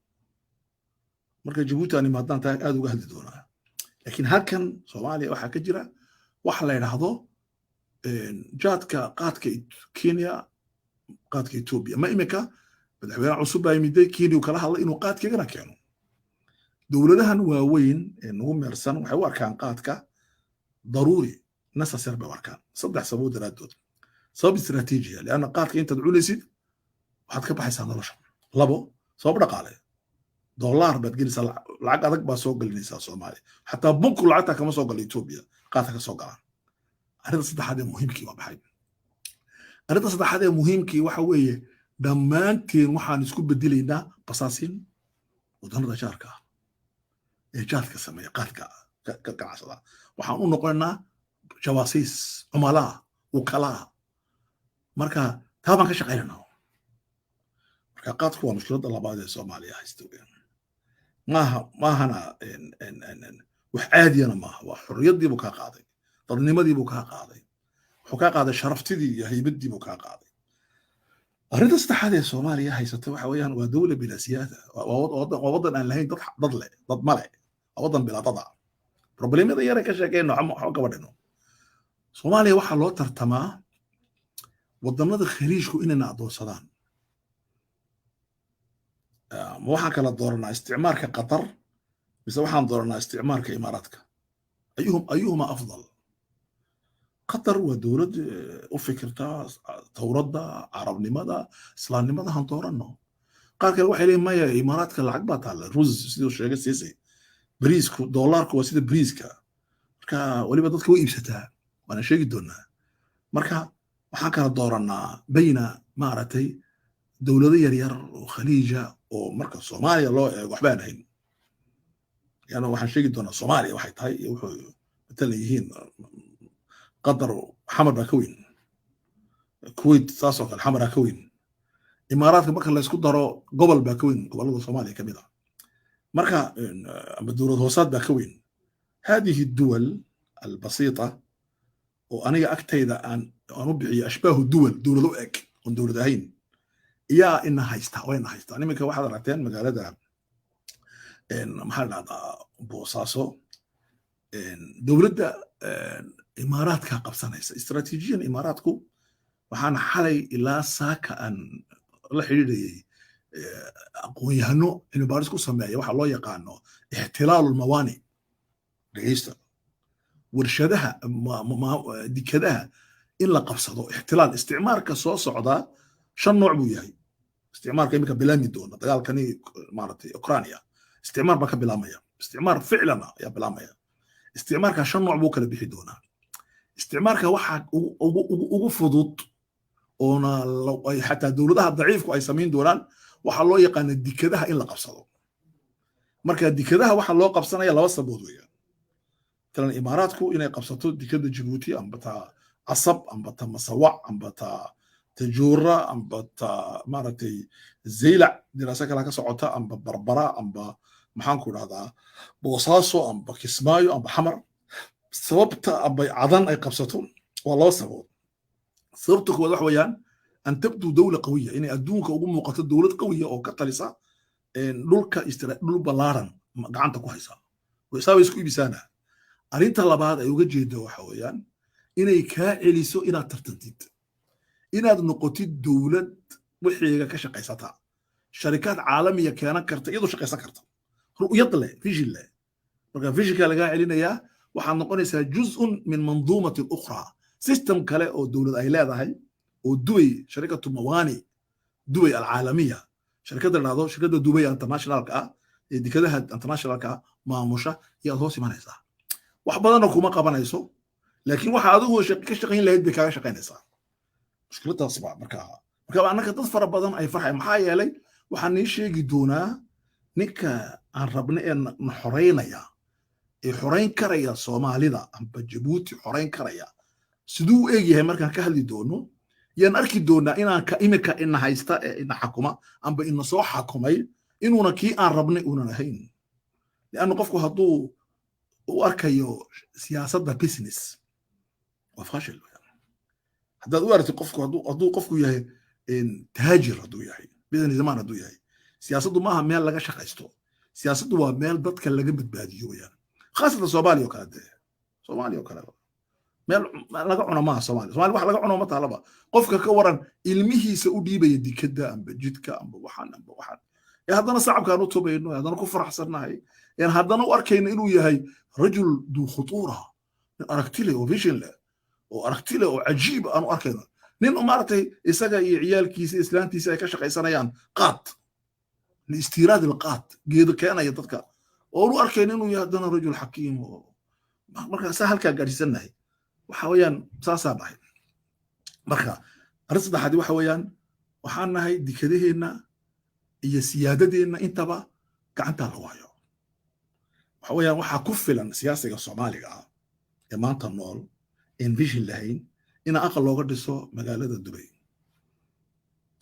marka Djibouti ani maadaan taag aad uga hadli doonaa laakiin halkan Soomaaliya waxa ka jira waxa la yiraahdo jaadka qaadka Kenya qaadka Ethiopia ma imika madaxweyne cusub ay miday Kenya kala hadlay inuu qaadkeena keeno dawladahan waaweyn ee nagu meersan waxay u arkaan qaadka daruuri necessary ba arkaan saddex sababood daraadood sabab istiraatiijiya laana qaadka inta cunaysid waxaad ka baxaysaa nolosha labo sabab dhaqaale دولار بتجلسها العقد هذاك بسوق النساء الصومالي حتى بنك العتا كما سوق الإثيوبيا قاتك سوق هذا صدق هذا مهم كي وبحي هذا صدق هذا مهم كي وحوي دمانتين وحان يسكب بدلينا بساسين ودنا شاركة إيجاد كسمية قاتك كعصلا وحان نقولنا جواسيس عملاء وكلاء مركا طبعا كشقينا مركا قاتك هو مشكلة الله بعد الصومالية هيستوين ما هنا إن وحادي أنا ما هو حرية دي بكا قاضي طرنيمة دي بكا قاضي وكا قاضي شرفتي دي هي بدي بكا قاضي أريد استحادة الصومالية هي ستوحى ودولة بلا سيادة ووضن أن لهين ضد ملأ ووضن بلا تضع بروبليم هذا يرى كشيء إنه عم حوكا بدنه صوماليا waxa loo tartamaa wadamada khaliijku inay nacdo sadaan waxaan kala dooranaa isticmaalka qatar mise waxaan dooranaa isticmaalka imaaraadka ayuhuma afdal qatar waa dowlad u fikirta tawradda carabnimada islaamnimada han doorano qaar kale waxay leeyihiin maya imaaraadka lacag baa taala ruz sidoo sheegay siisay bariisku dollarku waa sida bariiska marka waliba dadka way iibsataa وانا شيء دونا مركا waxaan kala dooranaa bayna maaragtay dowlado yaryar oo khaliija oo marka Soomaaliya loo eego waxbaan ahayn yani waxaan sheegi doonaa Soomaaliya waxay tahay wuxuu matal yihiin qatar xamar baa ka weyn Kuwait taasoo kale xamar ka weyn imaaraadka marka la isku daro gobol baa ka weyn gobolada Soomaaliya kamid ah marka ama dowlad hoosaad baa ka weyn هذه الدول البسيطة وأنا أكتيدا أن أبيع أشباه الدول دولة أك ودولة هين يا إنها هيستا وين هيستا أنا مك واحد راتين مقالة إن محل هذا بوصاصو إن دولة إمارات كقبسنا استراتيجيا إماراتكو وحنا حالي إلى ساكا أن الله حريري أقويهنو إنه بارسكو سماية واحد الله يقانو احتلال الموانئ رئيستا ورشدها ديكدها إلا قبصدو احتلال استعمار كسو صعدا شن نوع بو ياهي استعمار كيميكا بلامي دون دغال كاني مارتي اوكرانيا استعمار بكا بلاميا استعمار فعلا يا بلاميا استعمار كان شن نوع بو كلا بخي دونا استعمار كا waxa ugu fudud oona ay xataa dawladaha daciifku ay sameyn doonaan waxa loo yaqaan dikadaha in la qabsado marka dikadaha waxa loo qabsanaya laba sabood weeyaan ترى الإمارات كو إنها قبضتو ديكدا جيبوتي أم بتا عصب أم بتا مسواع أم بتا تجورة أم بتا مارتي زيلع دراسة كلا كسعوتا أم ببربرة أم بمحانكو هذا بوصاصو أم بكسمايو أم بحمر سببتا أم بعضان أي قبضتو والله سبب سببتك وضحويان أن تبدو دولة قوية يعني أدونك أقوم مقاتل دولة قوية أو كتاليسا لولكا دول بلارن قعنتكو هيسا ويساوي يسكو بسانة arinta labaad ay uga jeedo waxa weeyaan inay ka celiso inaad tartantid inaad noqotid dawlad wixiga ka shaqeysata sharikad caalamiya keena karta iyadoo shaqeysan karta ru'yad leh vision leh marka visionka laga celinaya waxa noqonaysaa juz'un min manduumatin ukhra system kale oo dawlad ay leedahay oo duway sharikatu mawani duway alcaalamiya sharikada dhado shirkada duway international ka ee dikadaha international ka maamusha iyo hoos imanaysa wax badan kuma qabanayso laakiin waxa adigu ka shaqeyn lahayd bay kaaga shaqeynaysaa mushkiladaas baa marka anaka dad fara badan ay farxay maxaa yeelay waxaan ii sheegi doonaa ninka aan rabno ee na xoreynaya ee xoreyn karaya Soomaalida amba Djibouti xoreyn karaya siduu eegyahay markaan ka hadli doono yaan arki doonaa inaan ka imika in haysta in xukuma amba in soo xukumay inuuna kii aan rabnay una ahayn laana qofku haduu وأركيو سياسة بيزنس وفاشل هذا هو أرتي قفكو هدو قفكو يهي إن تهاجر هدو يهي بيزنس زمان هدو يهي سياسة ما ميل لغا شقيستو سياسة هو ميل ضدك اللي قبت باديو يعني خاصة صوماليا وكالده صوماليا وكالده ميل لغا عنا ما صوماليا واحد لغا عنا ما طالبا قفك كوران ilmihi سعودي بيدي كدا أم بجدك أم بوحان يا هذا صعب كانوا توبينو هذا كفر حسناهي يعني هذا أركين إنه يهي رجل ذو خطورة أركتله وفيجن له وأركتله وعجيب أنا أركينه نين أمارتي إسقى عيال كيس إسلام تيسا كشق إسانيان قات liistiraad ilqaad geedo keenaya dadka oo u arkayn inuu yahay haddana rajul xakiim marka saa halkaa gaadhsiisanahay waxa weeyaan saasaa dhahay marka arrin saddexaadi waxa weeyaan waxaan nahay dikadaheenna iyo siyaadadeenna intaba gacantaa la waayo waxa weeyaan waxaa ku filan siyaasiga soomaaliga ah ee maanta nool een vision lahayn ina aqal looga dhiso magaalada dubay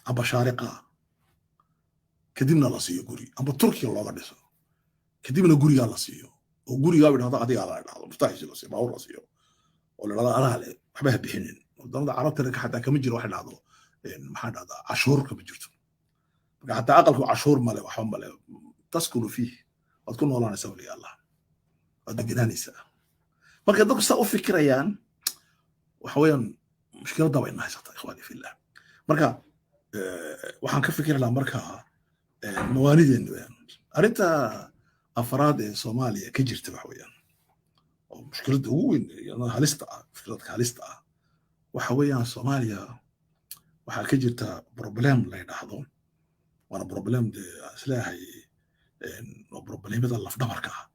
amba shaariqa kadibna la siiyo guri amba turkiga looga dhiso kadibna gurigaa la siiyo oo gurigaa idhahdo adigaa la idhahdo mustaaxiisi la siiyo baawur la siiyo oo la idhahdo alaha le waxba ha bixinin wadamada carabta xataa kama jiro waxa dhahdo maxaa dhahdaa cashuur kama jirto marka xataa aqalku cashuur male waxba male taskunu fiih waad ku noolaanaysaa waliga allah waad deganaanaysaa marka dadku saa u fikirayaan waxa weeyaan mushkiladda bay nahaysata ikhwaani fillah marka waxaan ka fikiri lahaa marka mawaanideena weeyaan arrinta afraad ee soomaaliya ka jirta waxa weeyaan oo mushkiladda ugu weyn halista ah fikradka halista ah waxa weeyaan soomaaliya waxaa ka jirta problem la yidhaahdo waana problem dee isleeyahay oo problemada lafdhabarka ah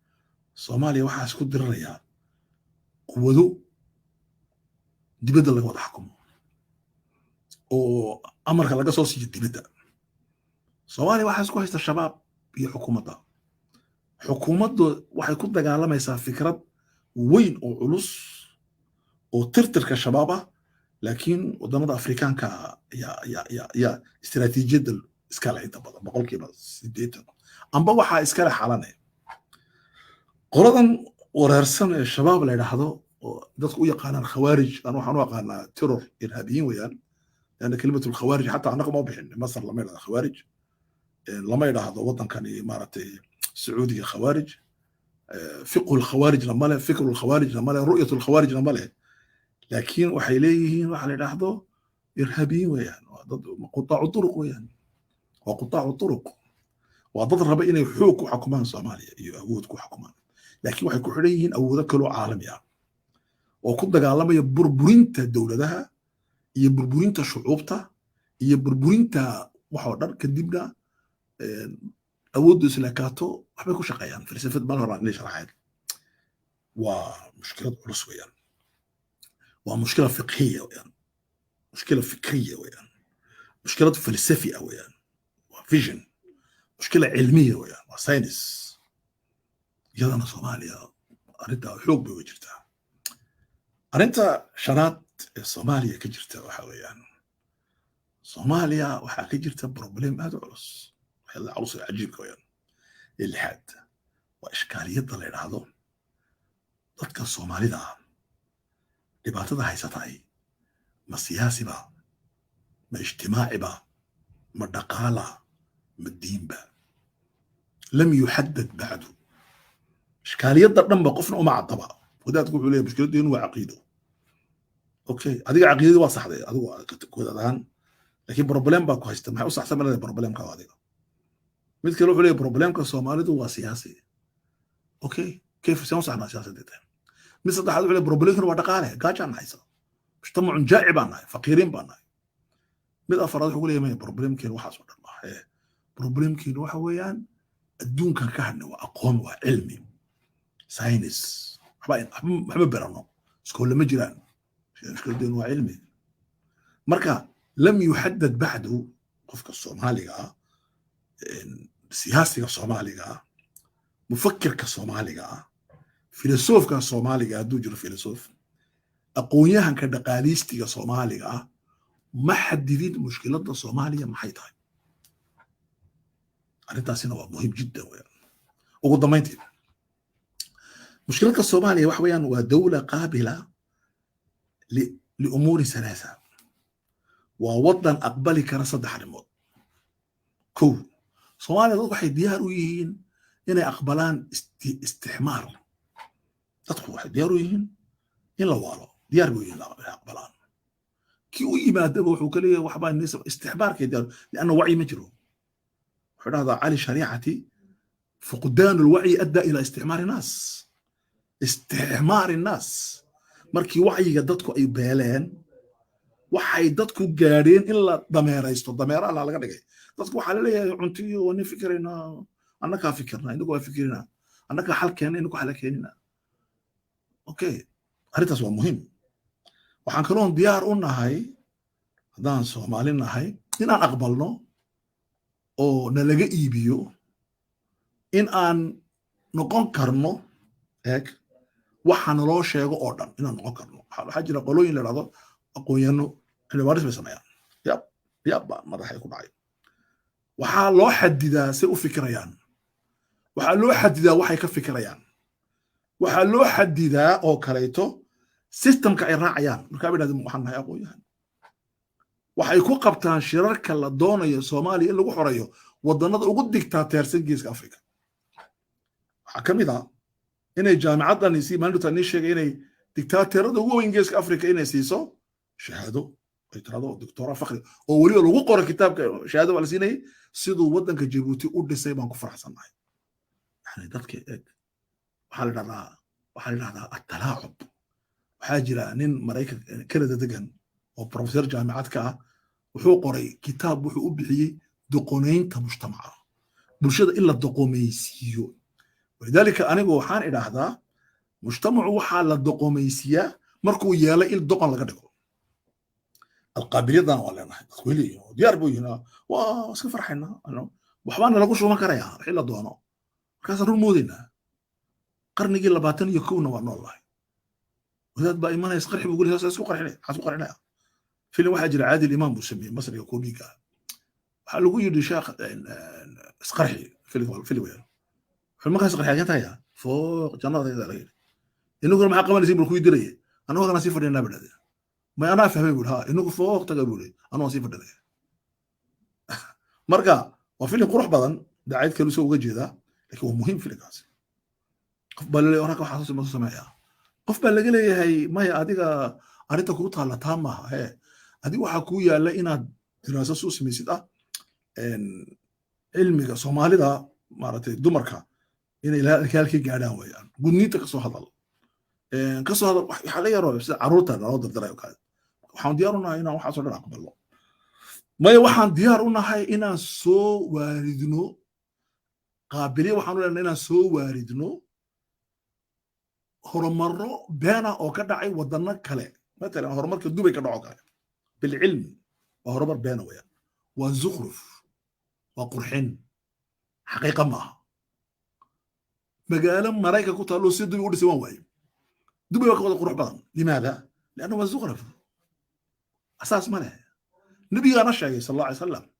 soomaaliya waxaa isku dirirayaa quwado dibadda laga wada xukumo oo amarka laga soo siiyo dibadda soomaaliya waxaa isku haysta shabaab iyo xukuumadda xukuumaddu waxay ku dagaalamaysaa fikrad weyn oo culus oo tirtirka shabaab ah laakiin wadamada afrikaanka yaa istiraatiijiyadda iskale inta badan boqolkiiba 80 amba waxaa iskale xalane qoladan wareersan ee shabaab la yidhaahdo oo dadku u yaqaanaan khawaarij aan waxaan u aqaanaa terror irhaabiyiin weeyaan لأن كلمة الخوارج حتى أنا ما بحن مصر لما يدعى خوارج لما يدعى وطن كان إمارة سعودية خوارج فقه الخوارج لما له فكر الخوارج لما له رؤية الخوارج لما له لكن وحيليه وحل لحظة إرهابيين ويان قطاع الطرق ويان وقطاع الطرق وضد الربعين يحوكوا حكمان صوماليا يهودكوا حكمان لكن وحيكوا حليين أو ذكروا عالميا وكنت قال لما يبربرينتا الدولة ده iyo burburinta shucuubta iyo burburinta waxa dhan kadibna awooddu isla kaato waxbay ku shaqeeyaan falsafad bal horaan leeyahay sharaxaad waa mushkilad culus weeyaan waa mushkila fiqhiya weeyaan mushkila fikriya weeyaan mushkilad falsafiya weeyaan waa vision mushkila cilmiya weeyaan waa science iyadana Soomaaliya arrinta xoog bay u jirtaa arrinta shanaad Soomaaliya ka jirta waxa weeyaan Soomaaliya waxa ka jirta problem aad u culus waxa culus cajiib weeyaan ilhaad waa iskaaliyada la yiraahdo dadka Soomaalida dhibaatada haysatay ma siyaasi ba ma ijtimaaci ba ma dhaqaala ma diin ba lam yuhaddad ba'du iskaaliyada dhanba qofna uma cadaba wadaadku wuxuu leeyahay mushkiladdu waa caqiido اوكي هذيك عقيده واضحه هذو كودان لكن بروبلم باكو هيست ما وصح سمر بروبلم كا هذيك مثل كلو عليه بروبلم كا سوماليدو وا سياسي اوكي كيف سيوصح سياسه دي مثل هذا عليه بروبلم وا دقاله قاجان هيسا مجتمع جائبان فقيرين بان mid afraad wuxuu leeyahay problemkeen waxa soo dhamaahay problemkeen waxa weeyaan adduunkan ka hadna waa aqoon waa cilmi science waxba barano iskool ma jiraan iskoolden waa cilmi marka lam yuhaddad ba'du qofka Soomaaliga siyaasiga Soomaaliga mufakkirka Soomaaliga filosofka Soomaaliga haduu jiro filosof aqoonyahanka dhaqaalistiga Soomaaliga ما حددين مشكلة الصومالية ما حيتها أنت سنة مهم جدا وضمنتي مشكلة الصومالية وحويا ودولة قابلة لأمور ثلاثة ووطن أقبل كرصد حرمود كو صوماليا ضد واحد دياروين هنا أقبلان استحمار تدخل واحد دياروين إلا والله دياروين أقبلان كيو يماده وحو كليه وحبا الناس استحبار كيدار لانه وعي مجرو هذا علي شريعتي فقدان الوعي ادى الى استعمار الناس markii wacyiga dadku ay beeleen waxay dadku gaareen in la dameeraysto dameeraha laga dhigay dadku waxaa laleeyahay cuntiyo waa nin fikiraynaa annagaa fikirnaa inagu waa fikirinaa annagaa xal keena inagu xala keeninaa okay arrintaas waa muhiim waxaan kaloon diyaar u nahay haddaan Soomaali nahay inaan aqbalno oo nalaga iibiyo in aan noqon karno eeg waxa naloo sheego oo dhan inaan noqon karno waxaa jira qolooyin la yidhahdo aqoonyahano cilmibaaris bay sameeyaan yabba madaxay ku dhacay waxaa loo xadidaa say u fikirayaan waxaa loo xadidaa waxay ka fikirayaan waxaa loo xadidaa oo kaleeto systemka ay raacayaan markaa bay yidhahdeen waxaan nahay aqoonyahan waxay ku qabtaan shirarka la doonayo Soomaaliya in lagu xoreeyo wadannada ugu digtaateersan geeska Afrika waxaa ka mid ah inay jaamacaddan si maalinta ni sheegay inay digtaateerada ugu weyn geeska Afrika inay siiso shahaado ay tirado doctora fakhri oo waliba lagu qoray kitaabka shahaado wala siinay sidoo wadanka Djibouti u dhisay baan ku faraxsanahay yani dadka waxaa la dhahdaa at-talaacub waxaa jira nin Mareykan Canada degan oo professor jaamacad ka ah wuxuu qoray kitaab wuxuu u bixiyay doqonaynta mujtamaca bulshada in la doqomaysiiyo ولذلك أنا waxaan idhaahdaa mujtamacu waxaa la doqomaysiyaa markuu yeelay il doqon laga dhigo alqaabiliyadan waa leenahay dadku weli diyaar buu yihiin waa iska farxaynaa waxbaana lagu shuban karayaa wixii la doono markaasaan run moodaynaa qarnigii 21 waa noolahay wadaad baa imanaysa qarxi buu guriga isku qarxinaya filim waxaa jira caadil imaam buu sameeyey masriga koobiga waxaa lagu yidhi sheekh isqarxi filim markaas qarxagan tahay fooq jannada ila leeyahay inagu ma qabanaysiin buu ku diray anagu kana si fadhina badada ma ana fahmay buu ha inagu fooq taga buu anagu si fadhina marka waa filim qurux badan daacid kale soo uga jeeda laakiin waa muhiim filimkaas qof baa leeyahay oraka waxa soo sameeyaa qof baa laga leeyahay maya adiga arinta ku taala taamaha adiga waxa ku yaala inaad diraaso soo samaysid cilmiga Soomaalida maartay dumarka inay halkii gaadhaan weeyaan gudniinta ka soo hadal waxa la yaro sida caruurta loo dardarayo kale waxaan diyaar u nahay inaan waxa soo dhan aqbalo maya waxaan diyaar u nahay inaan soo waaridno qaabiliye waxaan u leenahay inaan soo waaridno horumaro beena oo ka dhacay wadano kale مثلا horumarka Dubai ka dhaco kale bil cilmi waa horumar beena weeyaan waa zukhruf waa qurxin xaqiiqa maaha مقالة مرايكا كنت قالوا سيد دبي يقول سوان واي دبي وقت قروح بدن لماذا؟ لأنه مزخرف أساس ماله نبي رشعي صلى الله عليه وسلم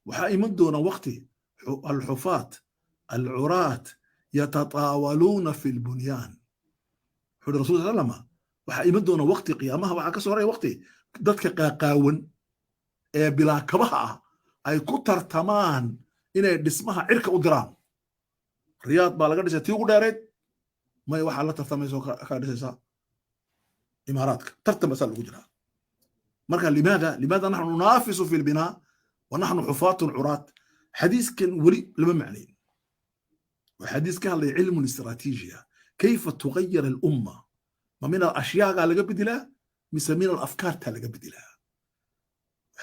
وحيمدون وقتي الحفاة العراة يتطاولون في البنيان حول الرسول صلى الله عليه وسلم وحيمدون وقتي قيامها وعكس وراي وقتي دتك قاقاون بلا كبها أي كتر تمان إن اسمها عركة ودرام رياض baa laga dhisay tii ugu dheereed may waxa la tartamayso ka dhisaysa imaaraadka tartan bas lagu jiraa marka limaada nahnu nunafisu fi albina wa nahnu hufatun urat hadiskan wali lama macnayn wa hadis ka hadlay cilmu الاستراتيجية كيف تغير الأمة ما من الأشياء laga bedela mise min الأفكار ta laga bedela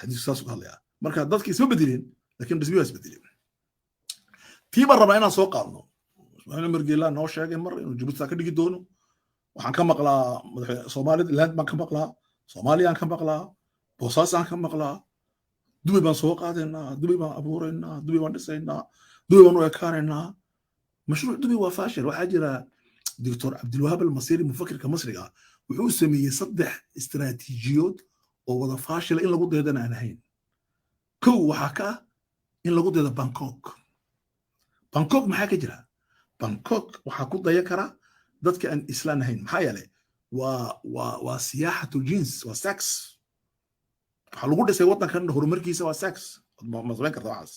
hadis saas ka hadlaya marka dadkii isma bedelin laakiin dhismihiisa isbedelin tii baraba inaan soo qaadno أنا مرجلا نوش هاي مرة إنه جبت ساكن دقي دونه وحن كم مقلا صومالي لاند ما كم مقلا صومالي أنا كم مقلا بوساس أنا كم مقلا دوبي بان سوق هذا دوبي بان أبورنا دوبي بان دسينا دوبي بان ويكارنا مشروع دوبي وفاشل وحاجة دكتور عبد الوهاب المصيري مفكر كمصري وحو سمي يصدح استراتيجيات ووضع فاشل إن لقود هذا أنا كو وحكا إن لقود هذا بانكوك maxaa ka jira Bangkok waxa ku daya kara dadka aan islaan ahayn maxaa yeelay waa siyaaxatu jins waa sex waxa lagu dhisay wadankan horumarkiisa waa sex ma sameyn kartaa waxaas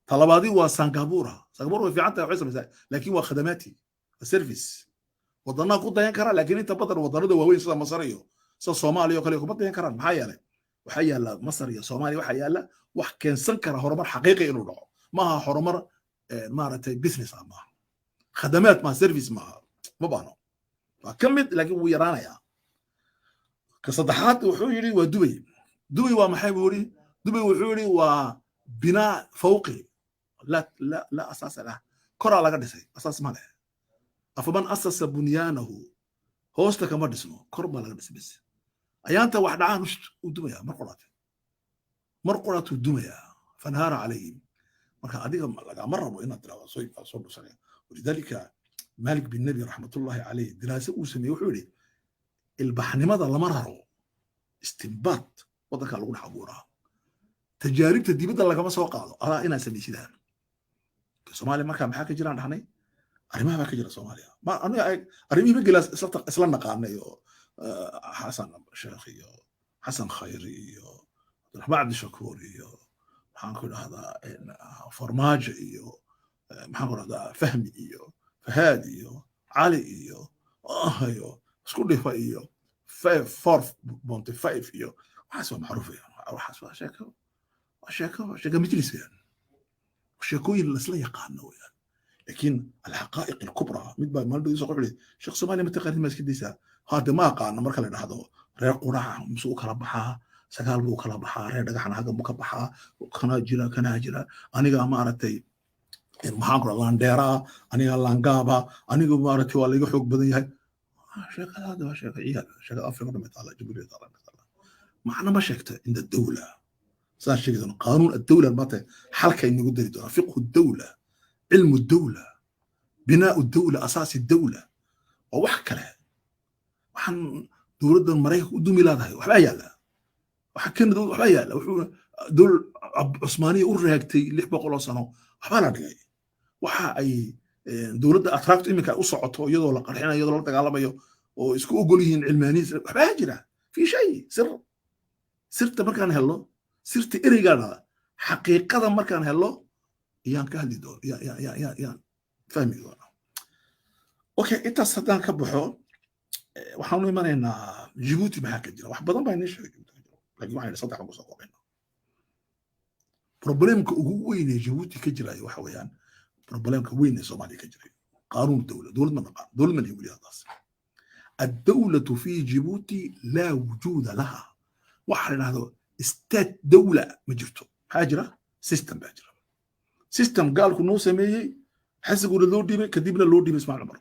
talabaadi waa Singapore way fiican tahay waxay samaysaa laakiin waa khadamaati service wadana ku dayan kara laakiin inta badan wadanada waaweyn sida Masar iyo sida Soomaaliya oo kale kuma dayan karaan maxaa yeelay waxa yaala Masar iyo Soomaaliya waxa yaala wax keensan kara horumar xaqiiqi inuu dhaco maaha horumar مارتي بيزنس ما خدمات ما سيرفيس ما بانو كمد لكن ويرانا يا كصدحات وحوري ودبي دبي ومحي بوري دبي وحوري بناء فوقي لا اساس له كره laga dhisay اساس ma leh afaman asasa bunyanahu hoosta kama dhisno kor baa laga dhisay bis ayaanta wax dhacaan u dumaya mar qoraat u dumaya fanhara alayhim marka adiga laga rabo inaad tiraahdo soo dhusanaya walidalika malik bin nabi rahmatullahi alayhi diraasa uu sameeyay wuxuu yiri ilbaxnimada lama raro istinbaat wadanka lagu dhex abuuraa tajaaribta dibadda lagama soo qaado alaa inaa samaysidaan soomaaliya markaa maxaa ka jiraan dhahnay arrimaha baa ka jira soomaaliya arrimihii magelaas isla naqaanay oo xasan sheekh iyo xasan khayri iyo abdiraxmaan cabdishakuur iyo maxaan ku dhahdaa farmaajo iyo maxaan ku dhahdaa fahmi iyo fahaad iyo cali iyo isku dhifa iyo 4.5 iyo waxaas waa macruuf waxaas waa sheeko majlis yani sheekooyin lasla yaqaano weyaan laakiin alxaqaa'iq alkubra mid baa maalin soo qori sheekh soomaaliya mataqaanid ma iska daysaa hadda ma aqaano marka la dhahdo reer quraca musu u kala baxaa sagaal buu kala baxaa reer dhagaxna haga buu ka baxaa kana jira aniga maaragtay maxaan ku dhahaa landheera aniga langaaba aniga maaragtay waa laga xoog badan yahay sheekada hadda waa sheekada afrika dhama taala jamhuuriyadda taala macna ma sheegta inda dawla سان شيء قانون الدولة المطعم حلقة إنه قدر يدور فقه الدولة علم الدولة بناء الدولة أساس الدولة ووحكله وحن دولة المريخ ودوم ميلادها وحبايا وحكينا دول وحبايا دول عثمانية أوريكتي اللي بقولوا سنة وحبالا دقاي وحا أي دولة أتراكت إمك أصعته يدو لقرحنا يدو لقرحنا ويسكو أقوليهن علمانيين وحبايا جرا في شيء سرت مركان هلو sirta ereygaana xaqiiqada markaan helo yaan ka hadli doono yaan fahmi doona okay intaas haddaan ka baxo waxaanu imanaynaa Djibouti maxaa ka jira wax badan baa inoo sheegay laakiin waxaan saddex ku soo qoraynaa problemka ugu weyn ee Djibouti ka jira waxa weeyaan problemka weyn ee Soomaaliya ka jira qaanuun dawlad ma naqaan dawlad ma leeyahay hadaas الدولة في جيبوتي لا وجود لها واحد هذا استاد دولة مجرته حاجرة سيستم باجرة سيستم قال كنو سميه حسبوا اللودي من كديبنا اللودي من اسمع العمر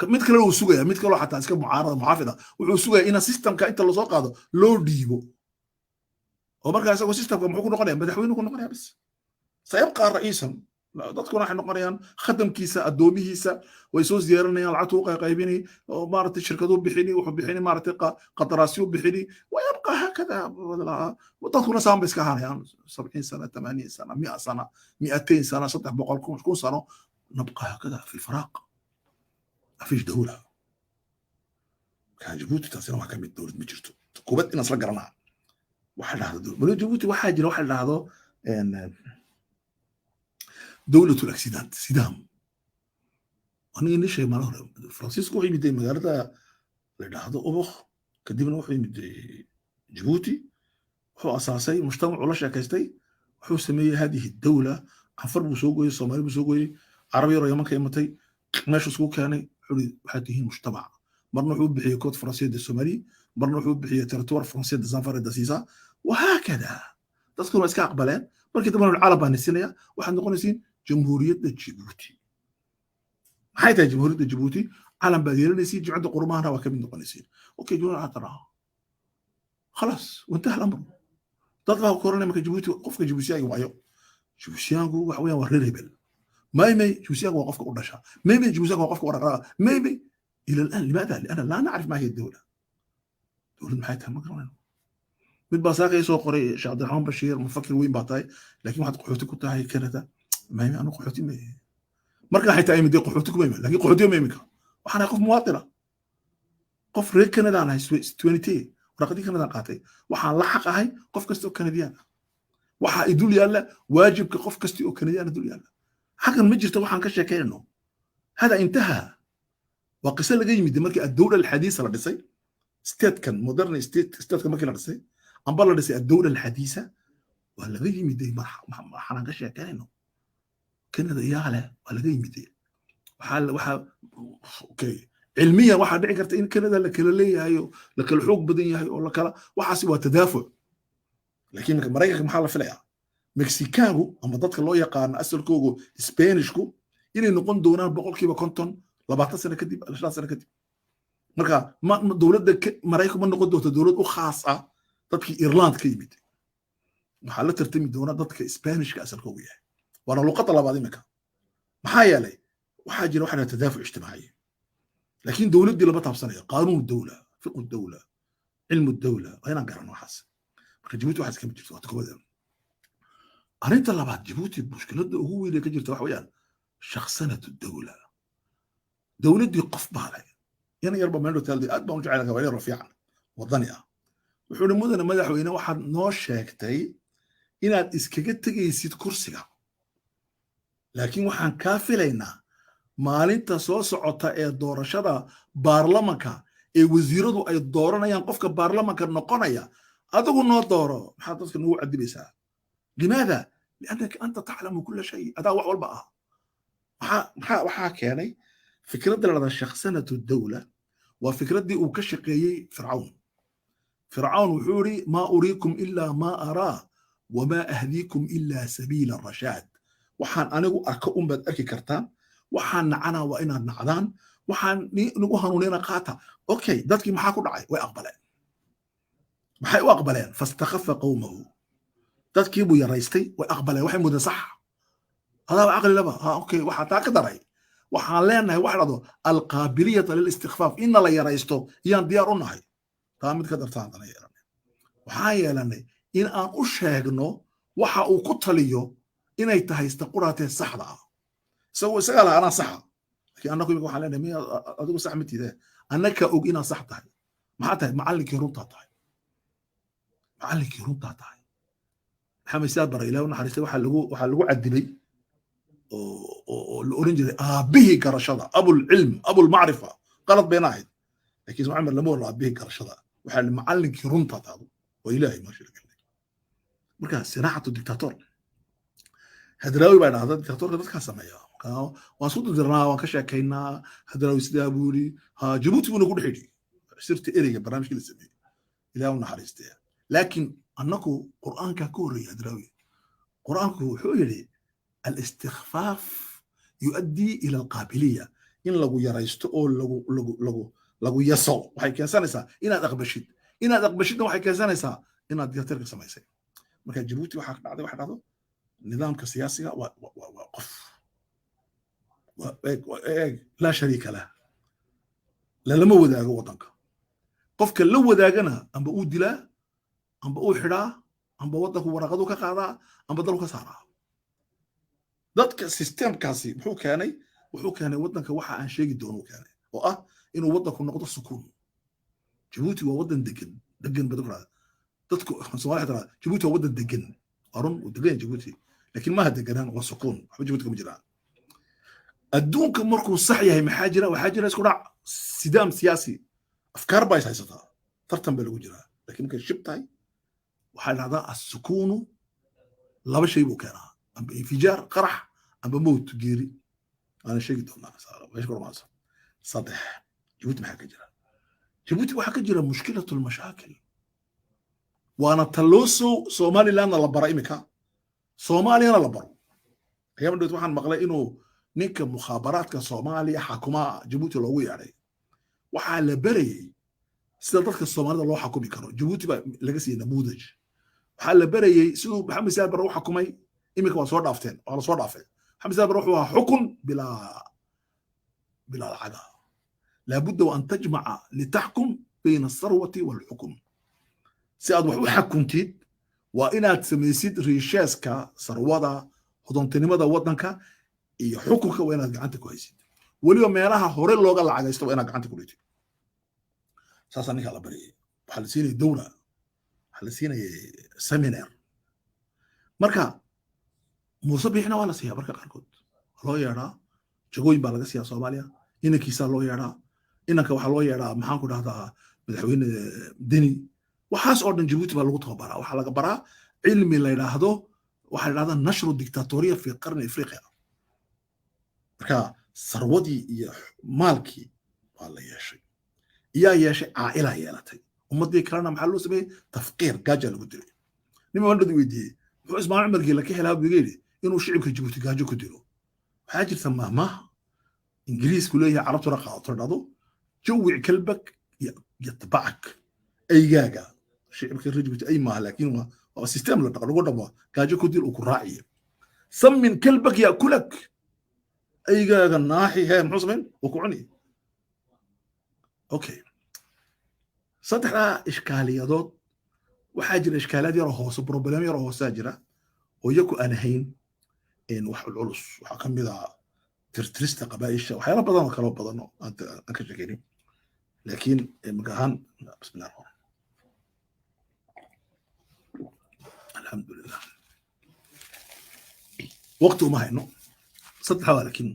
ميت كلا لو سوغا ميت كلا حتى اسكا معارضة محافظة وحو سوغا إنا سيستم كا انت اللي سوق هذا لودي بو ومركا اسكو سيستم كا محوكو نقريا مدحوينو كو نقريا بس سيبقى رئيسا dadku waxay noqonayaan khadamkiisa adoomihiisa way soo ziyaaranayaan lacagtu u qaybini oo maartay shirkadu bixini wuxuu bixini maartay qadaraasyo bixini ويبقى هكذا dadkuna saan bay iska ahaanayaan 70 سنة 80 سنة 100 سنة 200 سنة 300 سنة نبقى هكذا في الفراق ما فيش دولة كان جيبوتي تصير ما كان الدولة مجرته كوبت ناس لقرناها واحد هذا دولة جيبوتي واحد هذا ان دولة الأكسيدانت سيدام أنا نشي ما له فرانسيسكو هي بدي مقالة لهذا أبخ كدينا وحي بدي جيبوتي هو أساسي مجتمع ولا شاكستي هو سميه هذه الدولة عفر بسوقي صومالي بسوقي عربي ريمان كيمتي ماشي سوق كاني حولي هذه المجتمع مرنا حب بحي كود فرنسية الصومالي مرنا حب بحي ترتور فرنسية زنفر الدسيسة وهكذا تذكروا اسكا أقبلين مركي دمنا العرب السنة وحن نقول نسين جمهورية جيبوتي حيث جمهورية جيبوتي عالم بديل نسين جمعنا قرمانها وكمين نقول نسين اوكي جونا عطراها خلاص وانتهى الامر تطلع كورونا مك جيبوتي قفك جيبوتيان وايو جيبوتيان waxa weeyaan waa reer hebel maymay جيبوتيان waa qofka u dhasha maymay جيبوتيان waa qofka warqaqa maymay الى الان لماذا لان لا نعرف ما هي الدوله دوله maxay tahay ma garanayno mid baa saaqay soo qoray Sheekh Abdulrahman Bashiir mufakir weyn baa tahay laakiin waxaad qaxooti ku tahay Canada maymay anu qaxooti ma marka waxay tahay mid qaxooti ku maymay laakiin qaxooti ma imika waxaan qof muwaadin qof reer Canada aan haysto 20 warqadii Canada qaatay waxaan la xaq ahay qof kasta oo Canadian waxa ay dul yaala waajibka qof kasta oo Canadian dul yaala xaqan ma jirto waxaan ka sheekayno hada intaha waa qisa laga yimid markii ad-dawla al-hadisa la dhisay state kan modern state kan markii la dhisay amba la dhisay ad-dawla al-hadisa waa laga yimid waxaan ka sheekayno Canada yaala waa laga yimid waxa okay علميا واحد دعي كرت إن كندا لكلالية هايو لكل حقوق بدنيا هايو ولا كلا وحاسي وتدافع لكن مريكا محل فيها مكسيكانو أما ضدك الله يقان أسل كوجو إسبانيشكو إني نقول دونان بقول كيف كنتم 14 سنة كدب 20 سنة كدب مركا ما دولة مرايكم من نقول دولة خاصة ضدك إيرلاند كيميت محل ترتمي دونان ضدك إسبانيش كأسل كوجو وأنا لقطة الله بعدين مكان محايا لي وحاجة واحدة تدافع اجتماعي لكن دولة دي لبطها بصنية قانون الدولة فقه الدولة علم الدولة هنا قرن حس جيبوتي واحد كم جبت وقتك بدل أنت اللي بعد جيبوتي مشكلة هو اللي كجرت واحد ويان شخصنة الدولة دولة دي قف بالي يعني يربى منه تالدي أدبا وجعل قوانين رفيعا وضنيا وحول مدن مدحوا هنا واحد نوش شاكتي إن إسكجت يسيد كرسيها لكن وحن كافلينا maalinta soo socota ee doorashada baarlamanka ee wasiiradu ay dooranayaan qofka baarlamanka noqonaya adigu noo dooro maxaa dadka nagu cadibaysaa limaada liannaka anta taclamu kulla shay adaa wax walba ah waxaa keenay fikradda la dhahda shakhsanatu dawla waa fikraddii uu ka shaqeeyey fircawn wuxuu yidhi maa uriikum ilaa maa araa wamaa ahdiikum ilaa sabiila rashaad waxaan anigu arka unbaad arki kartaan waxaan nacana waa inaad nacdaan waxaan nagu hanuunina qaata okay dadkii maxaa ku dhacay way aqbaleen maxay u aqbaleen fastakhafa qawmahu dadkii buu yaraystay way aqbaleen waxay mudeen sax adaa aqli laba okay waxaa taa ka daray waxaan leenahay wax dhado alqaabiliyata lilistikfaaf inna la yaraysto iyaan diyaar u nahay taa mid ka dartaan dana yeelanay waxaan yeelanay in aan u sheegno waxa uu ku taliyo inay tahay istaquraatee saxda ah isagaa laha anaa saxa laakiin annagu imika waxaan leenahay miya adigu sax ma tiidee annaka og inaad sax tahay maxaa tahay macallinkii runtaa tahay maxamed siyaad bara ilaah u naxariistay waxaa lagu cadibay oo la oran jiray aabbihii garashada abulcilm abulmacrifa qalad bayna ahayd laakiin ismaaciil mar lama wara aabbihii garashada waxaa macallinkii runtaa taadu waa ilaahay maasha Allah marka sinaacatu dictator hadraawi baa dhahda dictatorka dadkaa sameeya waan soo dirnaa waan ka sheekaynaa hadraawi sidaa buu yidhi jabuuti buuna ku dhex yidhi sirta ereyga barnaamijkii la sameeyey ilaah u naxariistee laakiin annagu qur'aankaa ka horreeyay hadraawi qur'aanku wuxuu yidhi الاستخفاف يؤدي الى القابليه ان لغو يرايستو او لغو يسو waxay keensanaysaa inaad aqbashid waxay keensanaysaa inaad dictatorka samaysay marka Djibouti waxa dhacday waxa dhacdo nidaamka siyaasiga waa qof la shariika lah lama wadaago wadanka qofka la wadaagana amba uu dilaa amba uu xiraa amba wadanku waraqadu ka qaadaa amba dalku ka saaraa dadka systemkaasi wuxuu keenay wadanka waxa aan sheegi doono keenay oo ah inuu wadanku noqdo sukuun Djibouti waa wadan degan badana dadku Soomaaliya Djibouti waa wadan degan arun u degan Djibouti laakiin ma deganaan waa sukuun waxba Djibouti kama jiraan adduunka markuu sax yahay waxaa jira isku dhac sidaam siyaasi afkaar baa haysataa tartan baa lagu jiraa laakiin markay shib tahay waxaa dhacdaa as-sukuunu laba shay buu keenaa amba infijaar qarax amba mowt geeri ana sheegi doonaa weesh kormaas saddex Djibouti maxaa ka jira Djibouti waxaa ka jira mushkilatu al-mashaakil waana talooso Somaliland la bara imika Soomaaliyana la baro ayaan dad waxaan maqlay inuu ninka mukhaabaraadka Soomaaliya xakuma Djibouti loogu yeeray waxaa la barayay sida dadka Soomaalida loo xukumi karo Djibouti baa laga siiyay namuudaj waxaa la barayay sidoo Maxamed Siyaad Barre u xukumay imika waa soo dhaafteen waa la soo dhaafay Maxamed Siyaad Barre wuxuu ahaa xukun bila alcada لابد وأن تجمع لتحكم بين الثروة والحكم سياد وحو حكمتيد وإنا تسميسيد ريشاسكا ثروة هدونتنمدا ودنكا iyo xukunka waa inaad gacanta ku haysid waliba meelaha hore looga lacagaysto waa inaad gacanta ku leeyahay saasa ninka la bariyay waxa la siinay dawla waxa la siinay seminar marka muusabixna waa la siiyaa marka qaarkood loo yeeraa jagooyin baa laga siiyaa Soomaaliya inankiisa loo yeeraa inanka waxa loo yeeraa maxaan ku dhahdaa madaxweyne deni waxaas oo dhan Djibouti baa lagu tababaraa waxa laga baraa cilmi la yiraahdo waxa la yiraahdaa nashru dictatoriya fi qarni Afriqiya marka sarwadii iyo maalkii waa la yeeshay yeeshay caa'ila yeelatay ummadii kalena maxaa loo sameeyay tafqiir gaaja lagu dilay nima wandadu weydiiyay wuxuu ismaaciil cumar geela ka helaa bigeyli inuu shicibka jabuuti gaajo ku dilo waxaa jirta maahmaah ingiriisku leeyahay carabtuna qaadato dhado jawic kalbak yatbacak aygaaga shicibka reer jabuuti ay maaha laakiin waa system la dhaqo lagu dhamo gaajo ku dil uu ku raaciyo sammin kalbak yakulak aygaaga naaxi hee muxuu samayn uu ku cuni okay saddexdaa ishkaaliyadood waxaa jira ishkaalaad yaroo hoose problem yaroo hoosaa jira oo iyaku aan ahayn wax culculus waxaa ka mid ah tirtirista qabaa'isha waxyaala badan oo kaloo badan oo aan ka sheekaynin laakiin marka ahaan bismillah alxamdulilah waqti uma hayno saddexdaa laakiin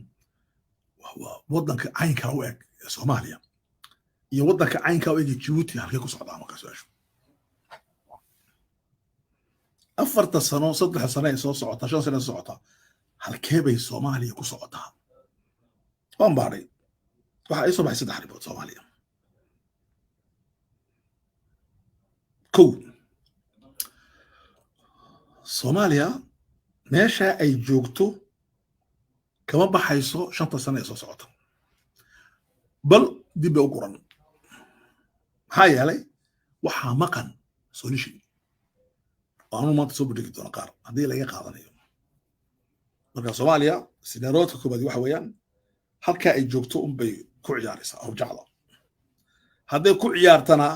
waa waddanka caynkaa u eg ee soomaaliya iyo waddanka caynkaa u eg ee jabuuti halkay ku socdaa markaa su-aashu afarta sano saddex sano ay soo socotaa shan sano ay soo socotaa halkee bay soomaaliya ku socotaa waan baadhay waxa ay soo baxay saddex arrimood soomaaliya kow soomaaliya meesha ay joogto kama baxayso shanta sano ee soo socota bal dib bay u guran maxaa yeelay waxaa maqan solution waanu maanta soo bandhigi doona qaar haddii laga qaadanayo marka soomaaliya sinaaroodka koobaad waxa weeyaan halkaa ay joogto unbay ku ciyaaraysaa hawjacda hadday ku ciyaartana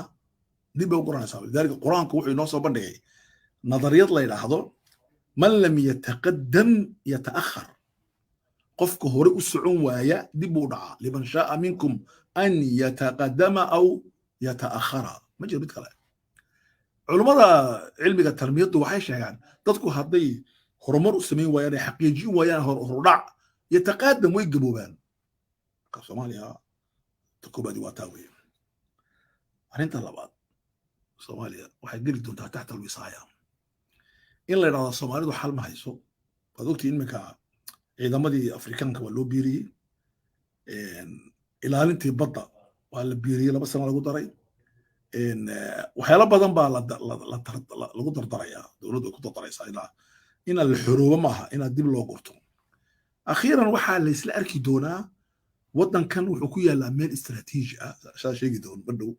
dib bay u guranaysaa lidaalika qur-aanku wuxuu inoo soo bandhigay nadariyad la yidhaahdo man lam yataqaddam yata'akhar qofka hore u socon waaya dib buu dhacaa liman shaaa minkum an yataqaddama aw yata'akhara ma jiro mid kale culummada cilmiga tarmiyaddu waxay sheegaan dadku hadday horumar u samayn waayaan ay xaqiijin waayaan horudhac yataqaadam way gaboobaan marka soomaaliya ta koobaadi waa taa weeye arrinta labaad soomaaliya waxay geli doontaa taxta alwisaaya in la yidhahdo soomaalidu xal ma hayso waad ogtii iminka ciidamadii afrikaanka waa loo biiriyey ilaalintii badda waa la biiriyey 2 sano lagu daray waxyaalo badan baa lagu dardarayaa dowladdu ku dardaraysaa inaan la xoroobo maaha inaad dib loo gurto akhiiran waxaa la isla arki doonaa waddankan wuxuu ku yaallaa meel istaraatiiji ah saa sheegi doon badhow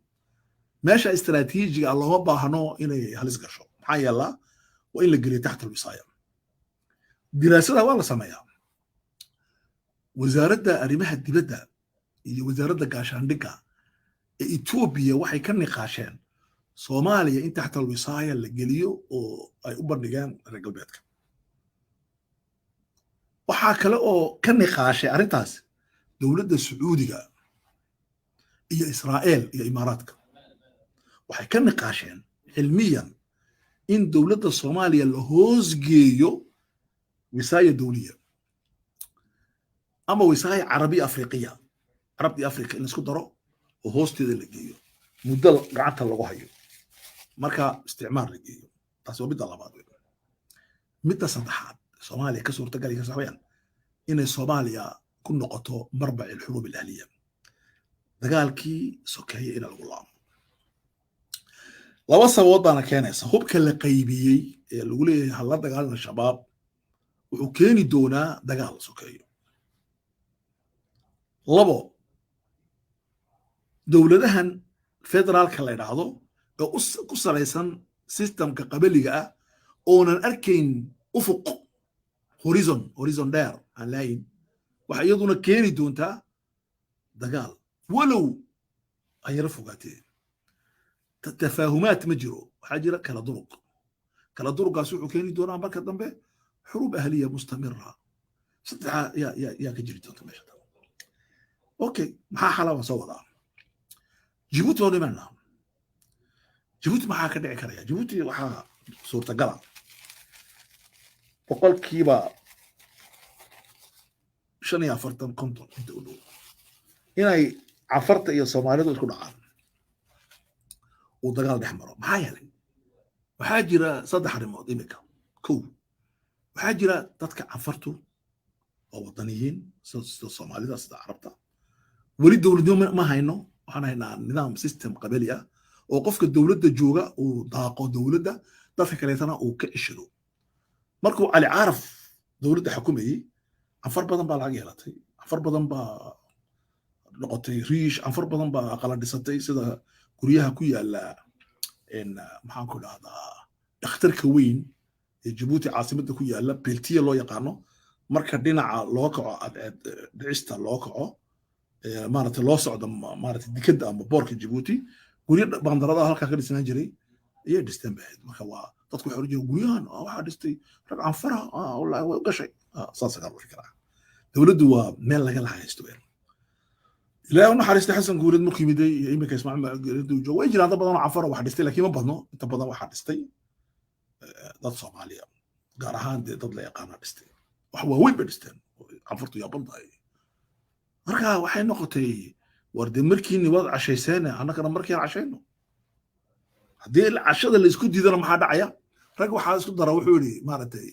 meesha istaraatiijiga ah looma baahno inay halis gasho maxaa yeelaa waa in la geliyo taxta alwisaaya diraasada waa la sameeyaa wasaaradda arrimaha dibadda iyo wasaaradda gaashaandhigga ee Ethiopia waxay ka niqaasheen Soomaaliya in taxta alwisaaya la geliyo oo ay u bandhigaan reer galbeedka waxaa kale oo ka niqaashay arrintaas dowladda Sacuudiga iyo Israa'iil iyo Imaaraadka waxay ka niqaasheen cilmiyan in dowladda Soomaaliya la hoosgeeyo wisaaya dawliya ama wisaaya carabi afriqiya carabti afrika in isku daro oo hoosteeda la geeyo muddo gacanta lagu hayo marka isticmaal la geeyo taas waa midda labaad midda saddexaad Soomaaliya ka suurtagali ka saxayaan inay Soomaaliya ku noqoto marbac al-hurub al-ahliya dagaalkii sokeeye in lagu laamo laba sababood baana keenaysa hubka la qaybiyey ee lagu leeyahay hal la dagaalna shabaab wuxuu keeni doonaa dagaal sokeeyo labo dowladahan federaalka la yidhaahdo oo ku salaysan systemka qabaliga ah oonan arkayn ufuq horizon dheer aan laayin waxa iyaduna keeni doontaa dagaal walow ay yara fogaatee tafaahumaad ma jiro waxaa jira kala duruqaas wuxuu keeni doonaa marka dambe xurub ahliya mustamira saddexa yaa ka jiri doonta meesha okay maxaa xalaba soo wadaa Djibouti oo dhimanna Djibouti maxaa ka dhici karaya Djibouti waxaa suurtagala boqolkiiba 45 konton inta u dhow inay cafarta iyo Soomaalidu isku dhacaan oo dagaal dhex maro maxaa yeelay waxaa jira saddex arrimood imika kow waxaa jira dadka cafartu oo wadaniyiin sida Soomaalida sida Carabta weli dowladnimo ma hayno waxaan haynaa nidaam system qabali ah oo qofka dowladda jooga uu daaqo dowladda dadka kaleetana uu ka cishado markuu cali caaraf dowladda xukumayey anfar badan baa lacag yeelatay anfar badan baa noqotay riish anfar badan baa aqala dhisatay sida guryaha ku yaala maxaan ku dhahdaa dhakhtarka weyn ee jabuuti caasimadda ku yaala beltiya loo yaqaano marka dhinaca loo kaco dhicista loo kaco maaragtay loo socdo maaragtay dikadda ama boorka jabuuti guryo bandarada halkaa ka dhisnaan jiray ayay dhisteen bahayd marka waa dadku waxay oran jireen guryahan waxaa dhistay rag canfara wallaahi way gashay saasa kaa loo fikiraa dowladdu waa meel laga lahaysto ilaahay u naxariistay xasan guureed markuu yimiday iyo iminka ismaaciil geeridu joogo way jiraan dad badan oo canfara wax dhistay laakiin ma badno inta badan waxaa dhistay dad Soomaaliya gaar ahaan dad la yaqaana dhistay wax waaweyn bay dhisteen canfartu yaa bandaay marka waxay noqotay warde markiini wad cashayseen annagana markiin cashayno haddii cashada la isku diidana maxaa dhacaya rag waxaa isku dara wuxuu yidhi maaragtay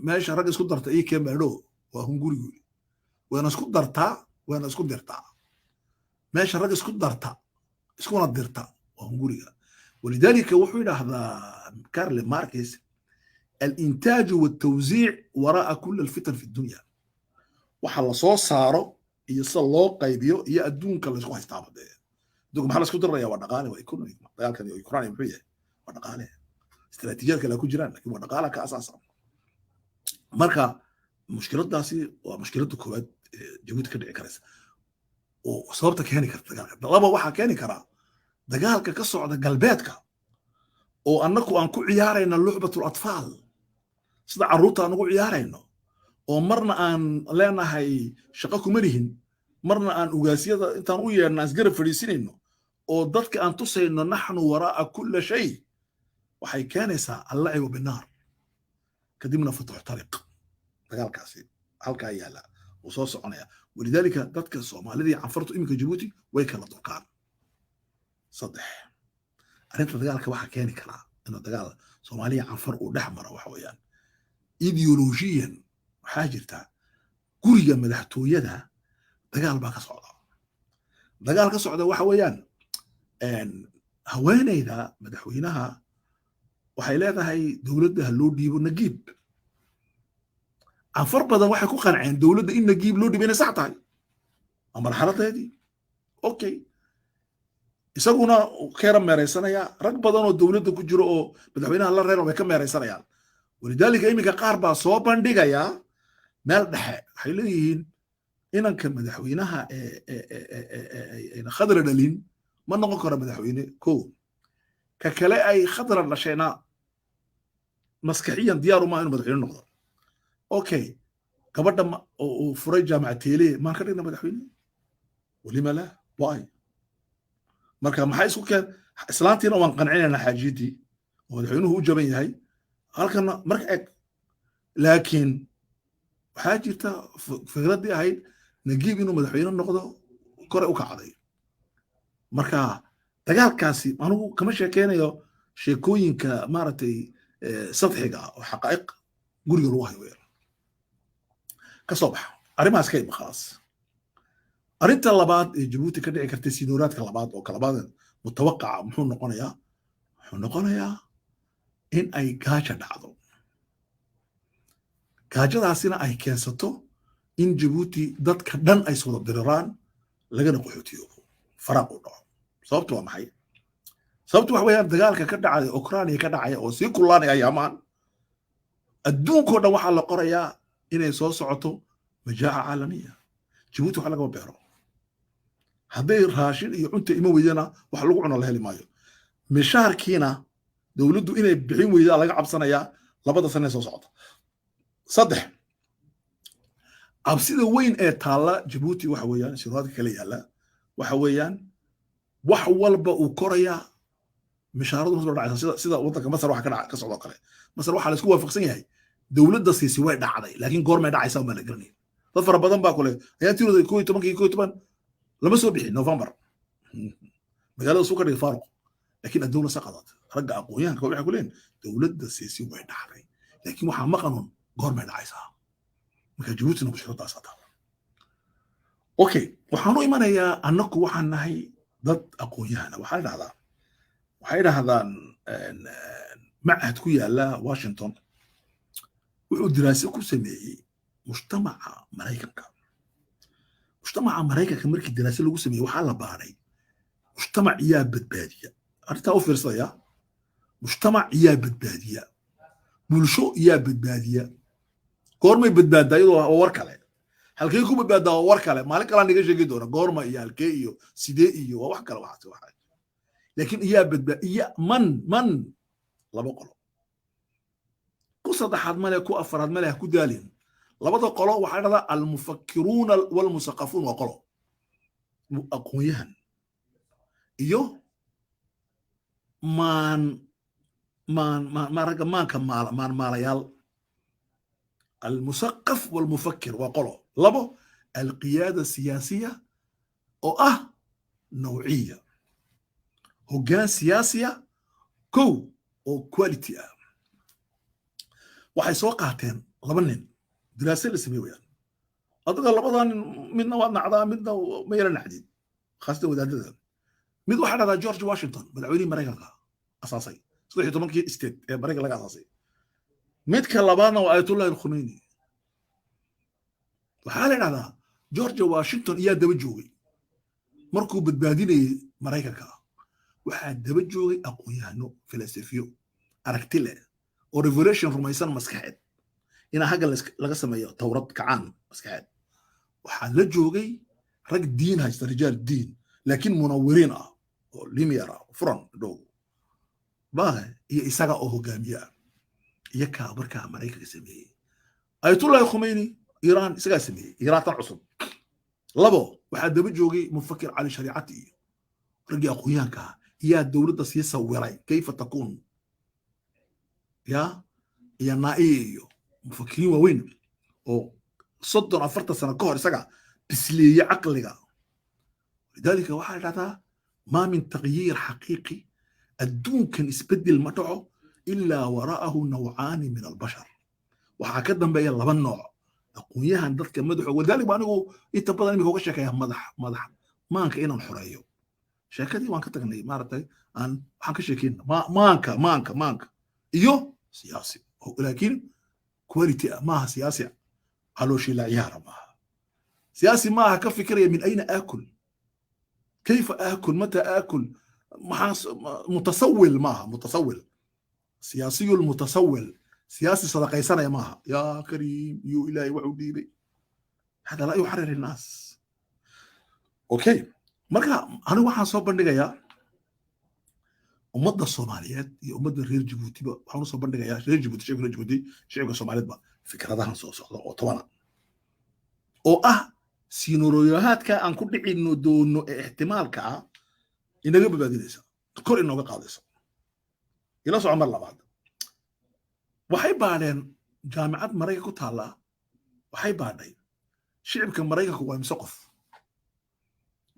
meesha rag isku darta ii keen baadho waa hungurigu waana isku dartaa waana isku dirtaa meesha rag isku darta iskuna dirta waa hunguriga ولذلك وحو هذا كارل ماركس الانتاج والتوزيع وراء كل الفتن في الدنيا وحل صو صارو يصل لو قيبيو يا ادونك لا اسكو حساب دوك محل اسكو دريا ودقاله وايكونومي دغالكن يوكرانيا بخيه ودقاله استراتيجيات kala ku jiraan laakiin wadaqaala ka asaasan marka mushkiladaasi waa mushkilada koowaad Jabuuti ka dhici karaysa oo sababta keeni karta laba waxa keeni kara dagaalka ka socda galbeedka oo annagu aan ku ciyaarayna luxbatul atfaal sida caruurta aan ugu ciyaarayno oo marna aan leenahay shaqo kuma lihin marna aan ugaasiyada intaan u yeerna asgarab fadhiisinayno oo dadka aan tusayno naxnu waraa kulli shay waxay keenaysaa allacibu binaar kadibna futuux tariiq dagaalkaasi halkaa yaala uu soo soconaya walidaalika dadka soomaalida canfartu iminka Jabuuti way kala durkaan صدح أنت دجالك واحد كاني كلا إنه دجال صومالية عنفر ودح مرة وحويان إيديولوجيا حاجرتها كوريا مدحتو يدها دجال بقى صعدة دجال كصعدة وحويان إن هوانا إذا مدحوينها وحيلاتها هي دولتها اللودي والنجيب عنفر بدل واحد يكون قنعين دولة إن نجيب لودي بين ساعتين أما الحالة هذه أوكي isaguna keera meeraysanaya rag badan oo dawladda ku jiro oo madaxweynaha la reero way ka meeraysanayaan walidaalika iminka qaar baa soo bandhigaya meel dhexe waxay leeyihiin inanka madaxweynaha ee khadra dhalin ma noqon karo madaxweyne ko ka kale ay khadra dhashayna maskaxiyan diyaar uma inuu madaxweyne noqdo okay gabadha oo furay jaamacateele maan ka dhigna madaxweyne walima la waay marka maxay isku keen islaantiina waan qancinayna xaajidii oo madaxweynuhu u jaban yahay halkana marka eg laakiin waxaa jirta fikradii ahayd nagiib inuu madaxweyne noqdo kore u kacday marka dagaalkaasi anigu kama sheekeynayo sheekooyinka maaragtay sadxiga oo xaqaa'iq guriga lagu hayo weer ka soo baxa arrimahaas ka iba khalaas أرنت اللباد جبوتي كده كرت سينورات كلباد أو كلباد متوقع محون نقولها إن أي كاجة دعو كاجة داسينا أي كنستو إن جبوتي دت كدن أي صورة دريران لقنا قحوتيو فرقوا ده صوبتوا محي صوبتوا حوالي دجال كده على أوكرانيا كده على أوسي كلاني أيامان الدون كده وحلا قرية إن يسوع صعته مجاعة عالمية جبوتي وحلا قبل بيرو hadday raashin iyo cunto ima weydana wax lagu cuno la heli maayo mishaarkiina dawladdu inay bixin weydaa laga cabsanayaa labada sano soo socota saddex cabsida weyn ee taala Jabuuti waxa weeyaan shirkadka kale yaala waxa weeyaan wax walba uu koraya mishaaradu soo dhacaysa sida wadanka Masar waxa ka socdo kale Masar waxa la isku waafaqsan yahay dawladda siisi way dhacday laakiin goorma dhacaysa ma la garanay dad fara badan baa kule ayaa tirada 11 لما سوبي نوفمبر مقالة سوكر الفارق لكن الدولة سقطت رجع أقوياء كل واحد يقولين دولة السياسي وين حري لكن محمد قانون قرمة عايزها ما كان جبوتي نبغى شرطة ساعتها أوكي وحنو إيمان هي أنك وحنا هي ضد أقوياء وحيد هذا معهد كويا لا واشنطن wuxuu diraase ku sameeyey mujtamaca maraykanka markii diraase lagu sameeyey waxaa la baaray mujtamac yaa badbaadiya arrintaa u fiirsadaya mujtamac yaa badbaadiya bulsho yaa badbaadiya goormay badbaadaa iyadoo waa war kale halkee ku badbaadaa waa war kale maalin kalaan iga sheegi doona goorma iyo halkee iyo sidee iyo waa wax kale waxaas laakiin iyaa badbaadiya man laba qolo ku saddexaad male ku afaraad male ha ku daalin labada qolo waxaa dhahdaa almufakkiruuna walmusaqafuun waa qolo aqoonyahan iyo ragga maanka maalayaal almusaqaf walmufakkir waa qolo labo alqiyaada siyaasiya oo ah nawciya hoggaan siyaasiya kow oo quality ah waxay soo qaateen laba nin diraase la sameey wayaan adiga labadan midna waad nacdaa midna ma yara nacdid khaasatan wadaadada mid waxaa dhahdaa George Washington madaxweynihii maraykanka asaasay 13 state ee maraykanka laga asaasay midka labaadna waa ayatollah al-Khomeini waxaa la dhahdaa George Washington iyaa daba joogay markuu badbaadinayay maraykanka waxaa daba joogay aqoonyahano filosofiyo aragti leh oo revolution rumaysan maskaxeed ina haga laga sameeyo tawrad kacaan maskaxeed waxaa la joogay rag diin haysta rijaal diin laakiin munawwiriin ah oo limiyara furan dhow baa iyo isaga oo hogaamiya iyo ka markaa maraykanka sameeyey ayatollah khomeini iiraan isaga sameeyey iiraan tan cusub labo waxaa daba joogay mufakkir cali shariicati iyo ragii aqoonyahanka yaa dowladda sii sawiray kayfa takuun يا نائي مفكرين وين او صدر افرت سنه كهر سقع تسليه عقلك لذلك واحد هذا ما من تغيير حقيقي الدون كان يسبدل متعه الا وراءه نوعان من البشر وهكذا بين لبن نوع اقوياها dadka madaxo wadalik baan anigu inta badan imika uga sheekaya madax maanka inaan xoreeyo sheekadii waan ka tagnay maartay aan waxaan ka sheekeynaa maanka iyo سياسي لكن كواليتي ما سياسي على شيء لا يعرف معها سياسي معها كفكرة من أين آكل كيف آكل متى آكل متسول معها متسول سياسي المتسول سياسي صدق يسرى معها يا كريم يو إلهي وعودي بي هذا لا يحرر الناس أوكي مركا أنا واحد صوب بندقيا ummadda Soomaaliyeed iyo ummadda reer Djibouti ba waxaan soo bandhigayaa reer Djibouti shacabka Soomaaliyeed ba fikradahan soo socda oo toban oo ah sinoroyaadka aan ku dhicino doono ee ihtimaalka ah inaga badbaadinaysa kor inooga qaadaysa ila soo mar labaad waxay baadheen jaamacad Maraykanka ku taala waxay baadhay shacabka Maraykanka waa imisa qof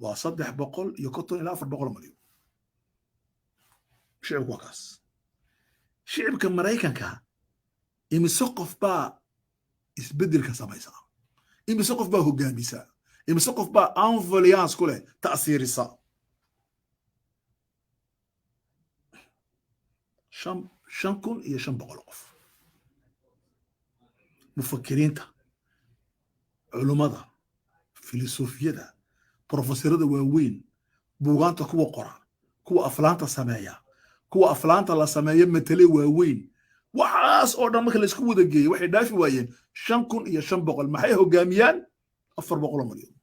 waa 300 iyo 50 ilaa 400 milyan شعب وكاس شعب كمرايكنكا يمسقف با يسبدل كساميسا يمسقف با هوغاميسا يمسقف با انفليانس كله تاثير سا شنكون يا شنبقلقف مفكرين تا علماء فيلسوفيا بروفيسورada waaweyn buugaanta kuwa qora kuwa aflaanta sameeya kuwa aflaanta la sameeyo matale waaweyn waxaas oo dhan marka la isku wada geeyo waxay dhaafi waayeen 5,500 maxay hogaamiyaan 400 milyan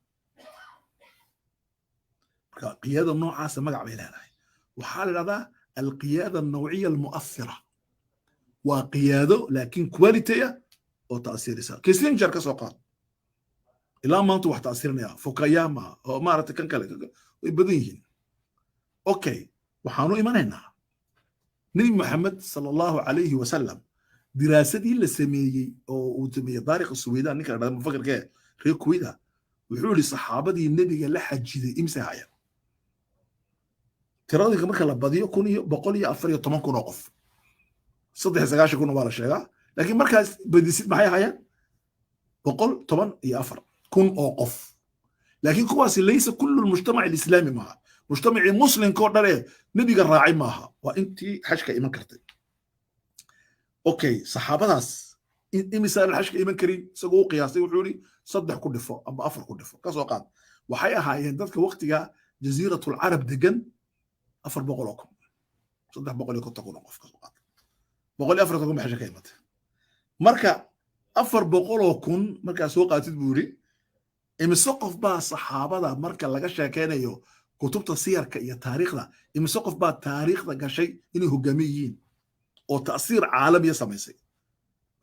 marka qiyada noocaas magac bay leedahay waxaa la yiraahdaa alqiyada an-naw'iyya al-mu'athira waa qiyado laakiin quality oo taasirisa Kissinger ka soo qaad ilaa maanta wax taasirinaya Fukuyama oo maaragtay kan kale way badan yihiin okay waxaanu imanaynaa nabi maxamed sallallahu alayhi wa sallam diraasadii la sameeyay oo uu sameeyay taariikh Suweydaan ninka dhaqan mufakirka reer Kuweyda wuxuu yiri saxaabadii nabiga la xajiday imsa haya tiradii marka la badiyo 114 kun oo qof 3 kun waa la sheegaa laakiin markaas badisid maxay hayaan 114 kun oo qof laakiin kuwaasi laysa kullu mujtamac al-islami maaha مجتمع مسلم كودره نبي راعي معها وانتي حشكه ايمان كرتي اوكي صحابتاس مثال الحشك إيمان كريم سقوا قياسي وحولي صدح كل دفع أما أفر كل دفع كسو قاد وحياها يندك وقتها جزيرة العرب دقن أفر بقولكم صدح بقول لكم تكونوا قف كسو قاد بقول أفر تكون بحاجة كلمة مركا أفر بقولكم مركا سوق تدبوري إمسقف با صحابة مركا لقى شاكين يو كتب تصير كي تاريخ ذا إمسقف با تاريخ ذا كشيء إنه هجوميين أو تأثير عالمي سميسي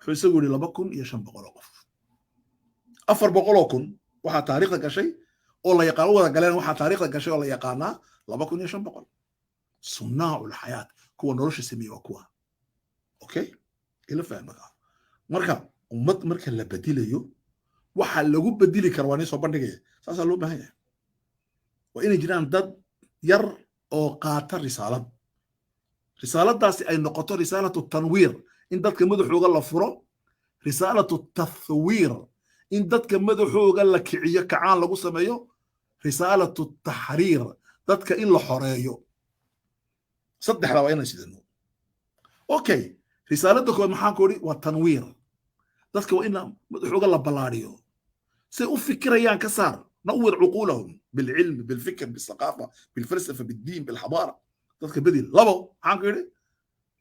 حيسوي لي لبكون يشم بقولكم أفر بقولكم وحا تاريخ ذا كشيء ولا يقالوا ذا قالين وحا تاريخ ذا كشيء ولا يقانا لبكون يشم بقول صناع الحياة كوا نروش سمي وكوا أوكي إلا فهم بقى مركا أمت مركا اللي بديله waxa lagu bedeli karo waa soo bandhigaya saas loo baahan yahay waa inay jiraan dad yar oo qaata risaaladaasi ay noqoto risaalatu tanwiir in dadka madaxooga la furo risaalatu tathwiir in dadka madaxooga la kiciyo kacaan lagu sameeyo risaalatu tahriir dadka in la xoreeyo saddexda waa inay sidano okay risaalada koowaad maxaan ku ori waa tanwiir dadka waa in madaxooga la balaariyo سيفكر أيان كسار نور عقولهم بالعلم بالفكر بالثقافة بالفلسفة بالدين بالحضارة ذاتك بديل لبو حانكيري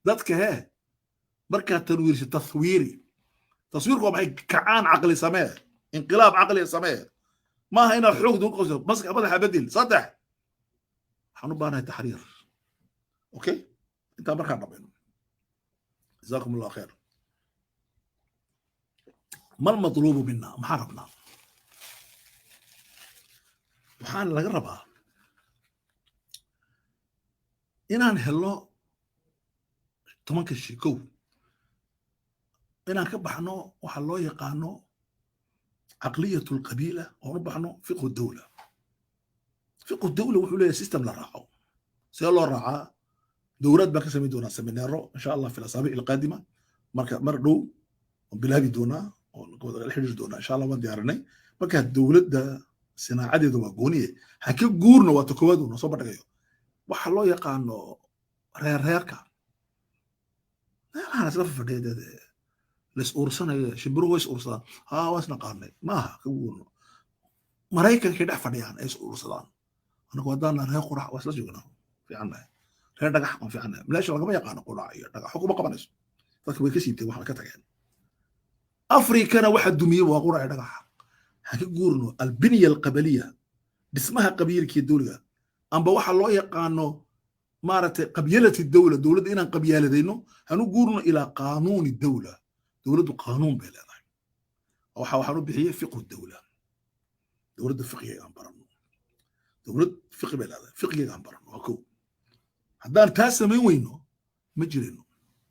ذاتك ها بركة تنوير تصويري تصويركم معي كعان عقلي سماه انقلاب عقلي سماه ما هنا حقوق دون قصد مسك أبدا بديل صدح حنبانا تحرير أوكي انت بركة ربنا جزاكم الله خير ما المطلوب منا محاربنا waxaan laga rabaa inaan helo 10 shikow inaan ka baxno waxa loo yaqaano aqliyatu alqabila oo u baxno fiqh dawla wuxuu leeyahay system la raaco si loo raaca dowlad ba ka sameey doona seminaaro insha Allah fi al-asabi' al-qadima mar dhow bilaabi doona oo la xiriir doona insha Allah waan diyaarinay marka dowladda sinaacadeedu waa gooniye ha ka guurno waa takoowaad uu soo badhagayo waxa loo yaqaano reerka ana isla fadhiyeed lis ursanayo shimbiro way ursadaan waasna qaarnay maaha ka guurno maraykanka dhex fadhiyaan ay ursadaan anagu wadana reer qurax waa isla joognaa fiicanahay reer dhagax aan fiicanahay meesha lagama yaqaano qurax iyo dhagax xukuma qabanayso dadka way ka siibtay waxa ka tageen afrikana waxa dumiyay waa qurax iyo dhagax هكجورنو البنية القبلية باسمها قبيلة الدولة أما واحد الله يقانو مارت قبيلة الدولة دولة إنا قبيلة دينو هنجورنو إلى قانون الدولة دولة قانون بلا أو حاولوا بحية فقه الدولة دولة فقهية عن برنو دولة فقه بلا فقهية عن برنو أكو هدان تاسمي وينو مجرينو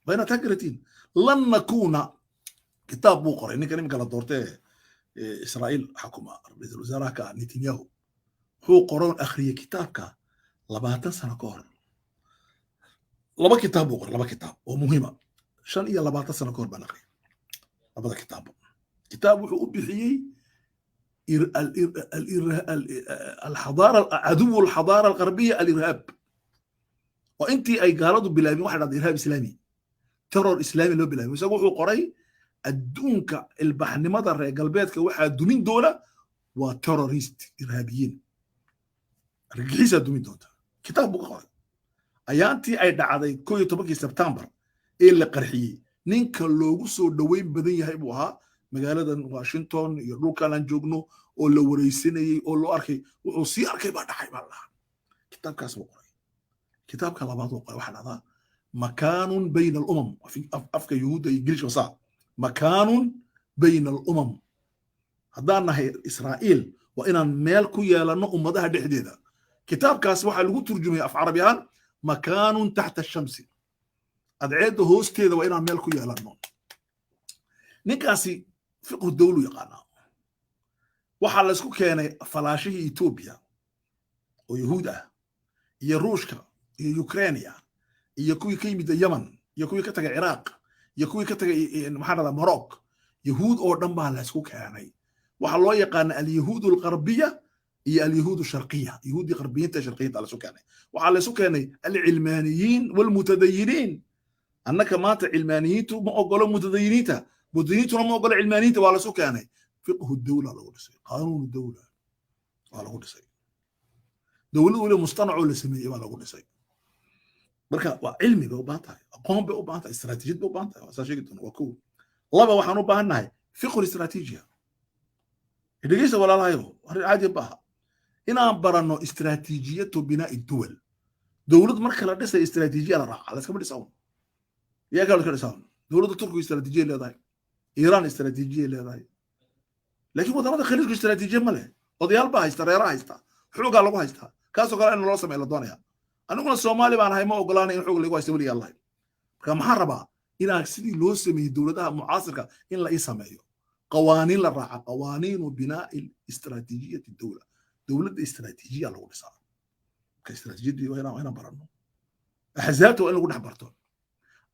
بين تاكرتين لن نكون كتاب بوقر إني كريم قال دورته إسرائيل حكومة رئيس الوزراء نتنياهو هو قرون أخرية كتابك لباتن سنة كور لبا كتاب بقر لبا كتاب ومهمة شان إيا لباتن سنة كور بنقري لبا كتاب هو بحيي الحضارة عدو الحضارة الغربية الإرهاب وانتي أي قالوا بلامي واحد عن إرهاب إسلامي ترور إسلامي لو بلامي وسأقول قري الدونك البحن مدر قلبيتك واحد دومين دولة وتروريست إرهابيين رجعيسة دومين دولة كتاب بقرأ أيانتي أي دعادي كوي طبقي سبتمبر إيه اللي قرحي نينك اللوغو سو دوين بدن يهيبوها مقالة واشنطن يروكا لانجوغنو أو لو وريسيني أو لو أركي وعصي أركي بعد حيب الله كتاب كاس بقرأ كتاب كلابات بقرأ واحد هذا مكان بين الأمم في أفكا يهود يجريش وصعب مكان بين الأمم هذا إسرائيل وإن مالكو يالنا أمضها دحديدة كتاب كاس واحد لغو ترجمي أف عربيان مكان تحت الشمس أدعيده هوس كذا وإن مالكو يالنا نكاسي فقه الدولة يقانا وحال اسكو كان فلاشي إيتوبيا ويهودا يروشكا يوكرانيا يكوي كيمي اليمن يكوي كتاق العراق يكوي كتاق محارة مروك يهود أو دنبها لاسكو كاني وحال الله يقانا اليهود الغربية هي اليهود الشرقية يهود غربيين شرقيين على سكاني وعلى سكاني العلمانيين والمتدينين أنك مات علمانيين ما أقولوا متدينين مدنيتنا ما قال علمانيته ولا سكانه فقه الدوله لو دسي قانون الدوله ولا دسي دولة ولا مصطنع ولا سميه ولا دسي marka waa cilmi bay u baahan tahay aqoon bay u baahan tahay istaraatiijiyad bay u baahan tahay waa sheegi doona waa kow laba waxaan u baahannahay fiqh istaraatiijiya dhegeysa walaalahayo arrin caadi baaha inaan baranno istaraatiijiyatu binaa'i duwal dowlad marka la dhisay istaraatiijiya la raaca la iska dhisaw yaa ka dhisaw dowladda turkiga istaraatiijiya leedahay iiraan istaraatiijiya leedahay laakiin wadamada khaliijku istaraatiijiya ma leh odayaal baa haysta reeraha haysta xoogaa lagu haystaa kaasoo kale in loo sameeyo la doonaya aniguna Soomaali baan ahay ma ogolaanay in xoog lagu haysto waliga Allah marka maxaan rabaa inaan sidii loo sameeyo dowladaha mucaasirka in la sameeyo qawaaniin la raaca qawaaniin binaa'i istaraatiijiyati dawla dowladda istaraatiijiya lagu dhisaa ka istaraatiijiyadii waa inaan baranno ahzaabta waa in lagu dhex barto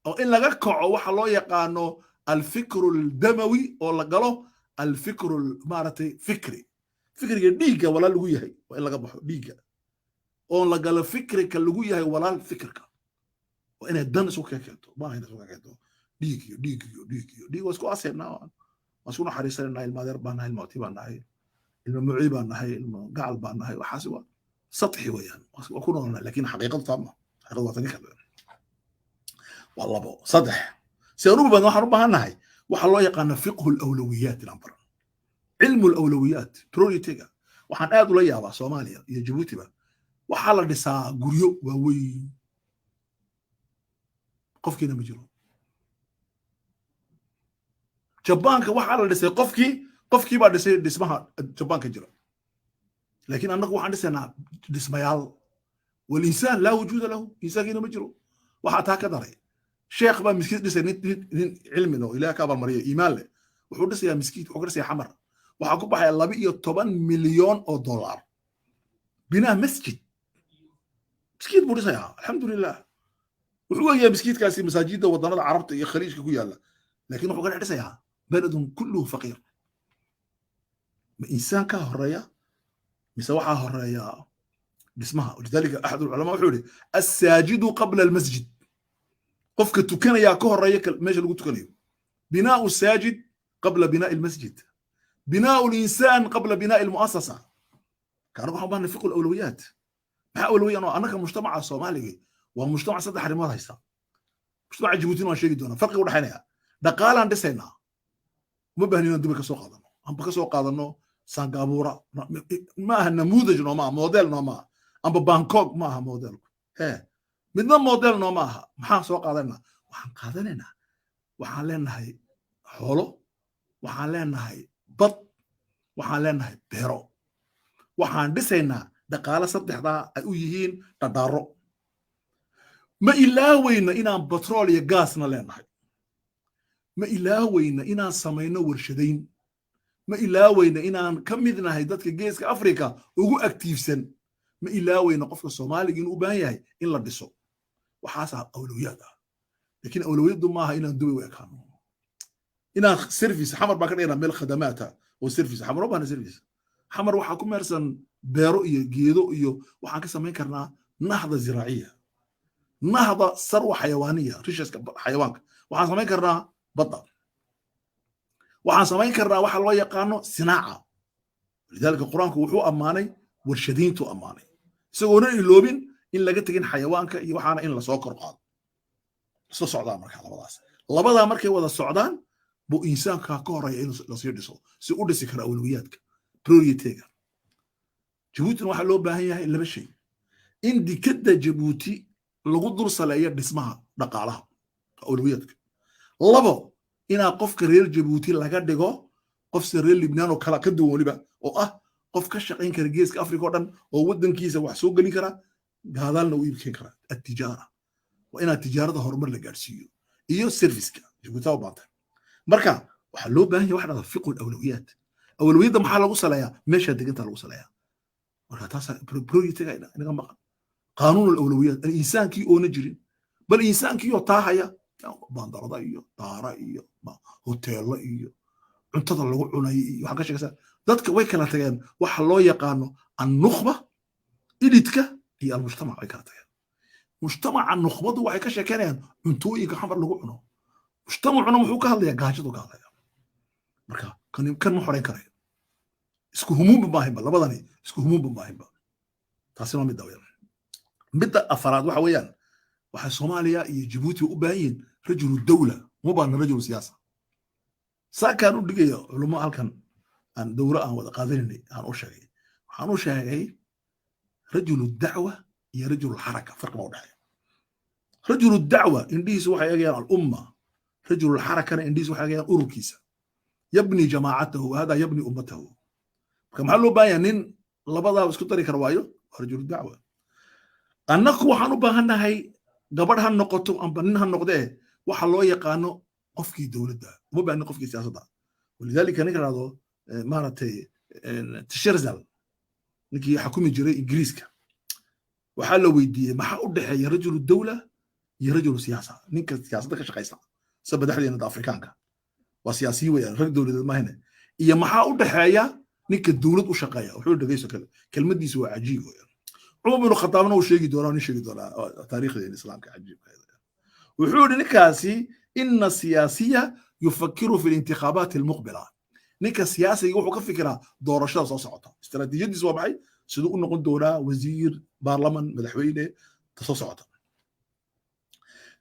oo in laga kaco waxa loo yaqaano al-fikru al-damawi oo la galo al-fikru maartay fikriga dhiiga wala lagu yahay waa in laga baxo dhiiga oo la galo fikirka lagu yahay walaal fikirka oo inay dan isku keento ma hayna isku keento dhiig isku aseynaa wasuna xariisanaa ilmaadeer baan nahay ilmaati baan nahay ilma mucii baan nahay ilma gacal baan nahay waxaas waa sathi weeyaan waa ku noolna laakiin xaqiiqadu taama xaqiiqadu waa tan kale والله صدح سيروب بان waxaan u baahanahay waxa loo yaqaan fiqh al-awlawiyat al-amr ilmu al-awlawiyat priority-ga waxaan aad u la yaabaa Soomaaliya iyo Djibouti ba waxa la dhisaa guryo waaweyn qofkiina ma jiro Jabaanka waxa la dhisay qofkii baa dhisay dhismaha Jabaanka jira laakiin annagu waxaan dhisanaa dhismayaal wal insaan la wujuda lahu insaankiina ma jiro waxa taa ka daray شيخ با مسكيت دسي نين علمي نو الى كابر مريا ايمان له وحو دسيا مسكيت وحو دسيا حمر waxa ku baxay 12 milyan oo dollar bina masjid buu dhisaya alxamdulillah wuxuu yahay masjidkaasi masaajida wadannada carabta iyo khaliijka ku yaala laakiin wuxuu ka dhisayaa baladun kulluhu faqir ma insaan ka horeeya mise waxa horeeya dhismaha lidalika ahad ulama wuxuu yiri as-sajidu qabla al-masjid qofka tukanaya ka horeeya meesha lagu tukanayo binaa'u saajid qabla binaa'i al-masjid binaa'u al-insan qabla binaa'i al-mu'assasa kaanu waxaan baan fiqh al-awlawiyat ma awlawiyana anaka mujtamaca Soomaaliga waa mujtamac saddex arrimood haysta mujtamaca Djibouti waa sheegi doona farqi u dhaxaynaya dhaqaalaan dhisayna uma baahnina dib ka soo qaadano amba ka soo qaadano Singapore ma aha namuudaj nooma model nooma amba Bangkok ma aha model midna model nooma aha maxaan soo qaadanaa waxaan leenahay xoolo waxaan leenahay bad waxaan leenahay beero waxaan dhisaynaa dhaqaale saddexda ay u yihiin dhadhaaro ma ilaaweyna inaan petrol iyo gaasna leenahay ma ilaaweyna inaan samayno warshadayn ma ilaaweyna inaan ka midnahay dadka geeska Afrika ugu aktiifsan ma ilaaweyna qofka Soomaaliga inuu u baahan yahay in la dhiso waxaas awlawiyad ah laakiin awlawiyadu ma aha inaan dubi weekaano inaan service xamar baa ka dhigana meel khadamaata oo service xamar baa service xamar waxa ku meersan beero iyo geedo iyo waxaan ka sameyn karnaa nahda ziraaciya nahda sarwa xayawaaniya rishaska xayawaanka waxaan sameyn karnaa badda waxaan sameyn karnaa waxa loo yaqaano sinaaca lidalika quraanku wuxuu amaanay warshadiintu amaanay isagoo na iloobin in laga tagin xayawaanka iyo waxaana in la soo kor qaado soo socdaan marka labada markay wada socdaan buu insaanka ka horeeya in la soo dhiso si u dhisi kara awlawiyadka priority-ga Djibouti waxa loo baahan yahay laba shay in dikada Djibouti lagu dul saleeyo dhismaha dhaqaalaha awlawiyadka labo ina qofka reer Djibouti laga dhigo qof reer Lebanon oo kala ka duwan waliba oo ah qof ka shaqeyn kara geeska Afrika oo dhan oo wadankiisa wax soo galin kara gaadalna uu iibin kara at-tijaara wa ina tijaarada horumar la gaarsiiyo iyo service-ka Djibouti oo baanta marka waxa loo baahan yahay waxa fiqh al-awlawiyat awlawiyada maxaa lagu saleeyaa meesha deganta lagu saleeyaa marka taas priority-ga inaga maqan qaanuun al-awlawiyat al-insaankii oo najirin bal insaankii oo taahaya bandarada iyo daara iyo hoteelo iyo cuntada lagu cunay iyo waxa ka sheegaysa dadka way kala tageen waxa loo yaqaano an-nukhba ididka iyo al-mujtamac ay kala tageen mujtamaca nukhbadu waxay ka sheekeynayaan cuntooyinka xamar lagu cuno mujtamacuna wuxuu ka hadlayaa gaajadu ka hadlaya marka kan ma xoreyn karayo isku humuumba maahinba labadani isku humuumba maahinba taasi waa midda weeyaan midda afaraad waxa weeyaan waxa Soomaaliya iyo Djibouti u baahan yihiin rajulu dawla ma baahna rajulu siyaasa saakaan u dhigayo culimo halkan aan dawra aan wada qaadaninay aan u sheegay waxaan u sheegay rajulu dacwa iyo rajulu xaraka farq ma u dhaxeeyo rajulu dacwa indhihiisu waxay eegayaan al-umma rajulu xarakana indhihiisu waxay eegayaan ururkiisa yabni jamaacatahu hada yabni ummatahu marka maxaa loo baahan yahay nin labadaa isku dari kara waayo rajulu dacwa annaku waxaan u baahannahay gabadh ha noqoto amba nin ha noqdee waxa loo yaqaano qofkii dowladda uma baahnin qofkii siyaasadda walidaalika ninka dhahdo maaragtay tisherzal ninkii xukumi jiray ingiriiska waxaa la weydiiyey maxaa u dhexeeya rajulu dawla iyo rajulu siyaasa ninka siyaasadda ka shaqaysta sa madaxdeena afrikaanka waa siyaasiyi weeyaan rag dowladeed maahane iyo maxaa u dhexeeya ninka dowlad u shaqeeya wuxuu dhegeyso kale kelmadiisu waa cajiib weeyaan cumar bin khataabna uu sheegi doonaa taariikhdeena islaamka cajiibka wuxuu yidhi ninkaasi ina siyaasiya yufakiru fi lintikhabaati almuqbila ninka siyaasiga wuxuu ka fikiraa doorashada soo socota istaraatiijiyadiisu waa maxay siduu u noqon doonaa wasiir baarlaman madaxweyne soo socota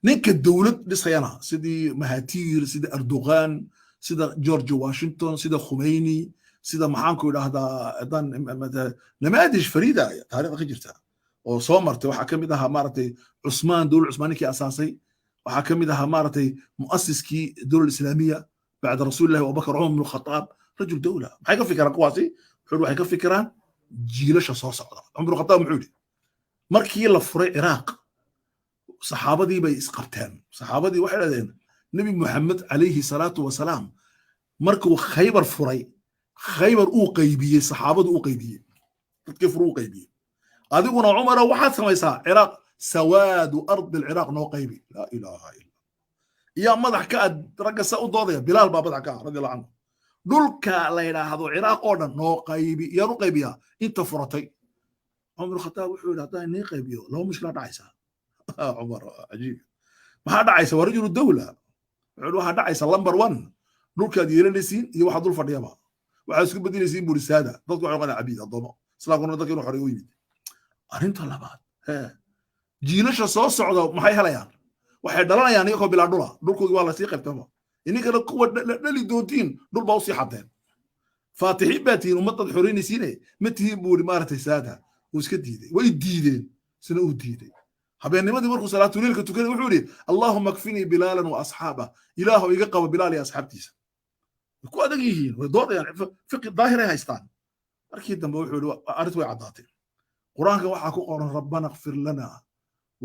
ninka dowlad dhisayana sidii mahatir sida erdogan sida george washington sida khumeini sida maxaanku idhaahdaa namaadish farida taariikhda ka jirta oo soo martay waxaa ka mid ahaa maaragtay cusmaan dowlad cusmaaninkii asaasay waxaa ka mid ahaa maaragtay mu'asiskii dowlad islaamiya bacda rasuulillahi abubakar cumar bin khataab rajul dowla maxay ka fikiraan kuwaasi wuxuu waxay ka fikiraan jiilasha soo socda cumar bin khataab muxuu yidhi markii la furay ciraaq saxaabadii bay isqabteen saxaabadii waxay dhahdeen nebi muxamed calayhi salaatu wasalaam markuu khaybar furay khaybar uu qaybiyey saxaabadu uu qaybiyey dadkii furu uu qaybiyey adiguna cumara waxaad samaysaa ciraaq sawaadu ardi alciraaq noo qaybi laa ilaaha illa yaa madax ka ad ragga sa u doodaya bilaal baa madax ka ah radiallahu canhu dhulka la yidhaahdo ciraaq oo dhan noo qaybi yaan u qaybiyaa inta furatay cumar khataab wuxuu yidhi haddaan nii qaybiyo laba mushkilaa dhacaysaa cumar cajiib maxaa dhacaysa waa rajulu dawla wuxuu waxaa dhacaysa number one dhulkaad yeelanaysiin iyo waxaa dul fadhiyaba waxaad isku bedelaysiin burisaada dadku waxay noqonaa cabiid addoomo islaamkuna dadka inuu xoreey u yimid arrinta labaad jiilasha soo socda maxay helayaan waxay dhalanayaan iyagoo bilaa dhula dhulkoodii waa lasii qaybtama ininkana kuwa dhali doontiin dhul baa usii xadeen faatixiin baa tihiin ummaddaad xoreynaysiine ma tihiin buu ihi maaragtay saada uu iska diiday way diideen sina uu diiday habeennimadii markuu salaatuleilka tukanay wuxuu yidhi allahuma akfinii bilaalan wa asxaabah ilaahu iga qaba bilaal iyo asxaabtiisa way ku adag yihiin way doodayaan fiqi daahiray haystaan markii dambe wuxuu yidhi arrintu way caddaatay qur-aanka waxaa ku qoran rabbana اغfir lana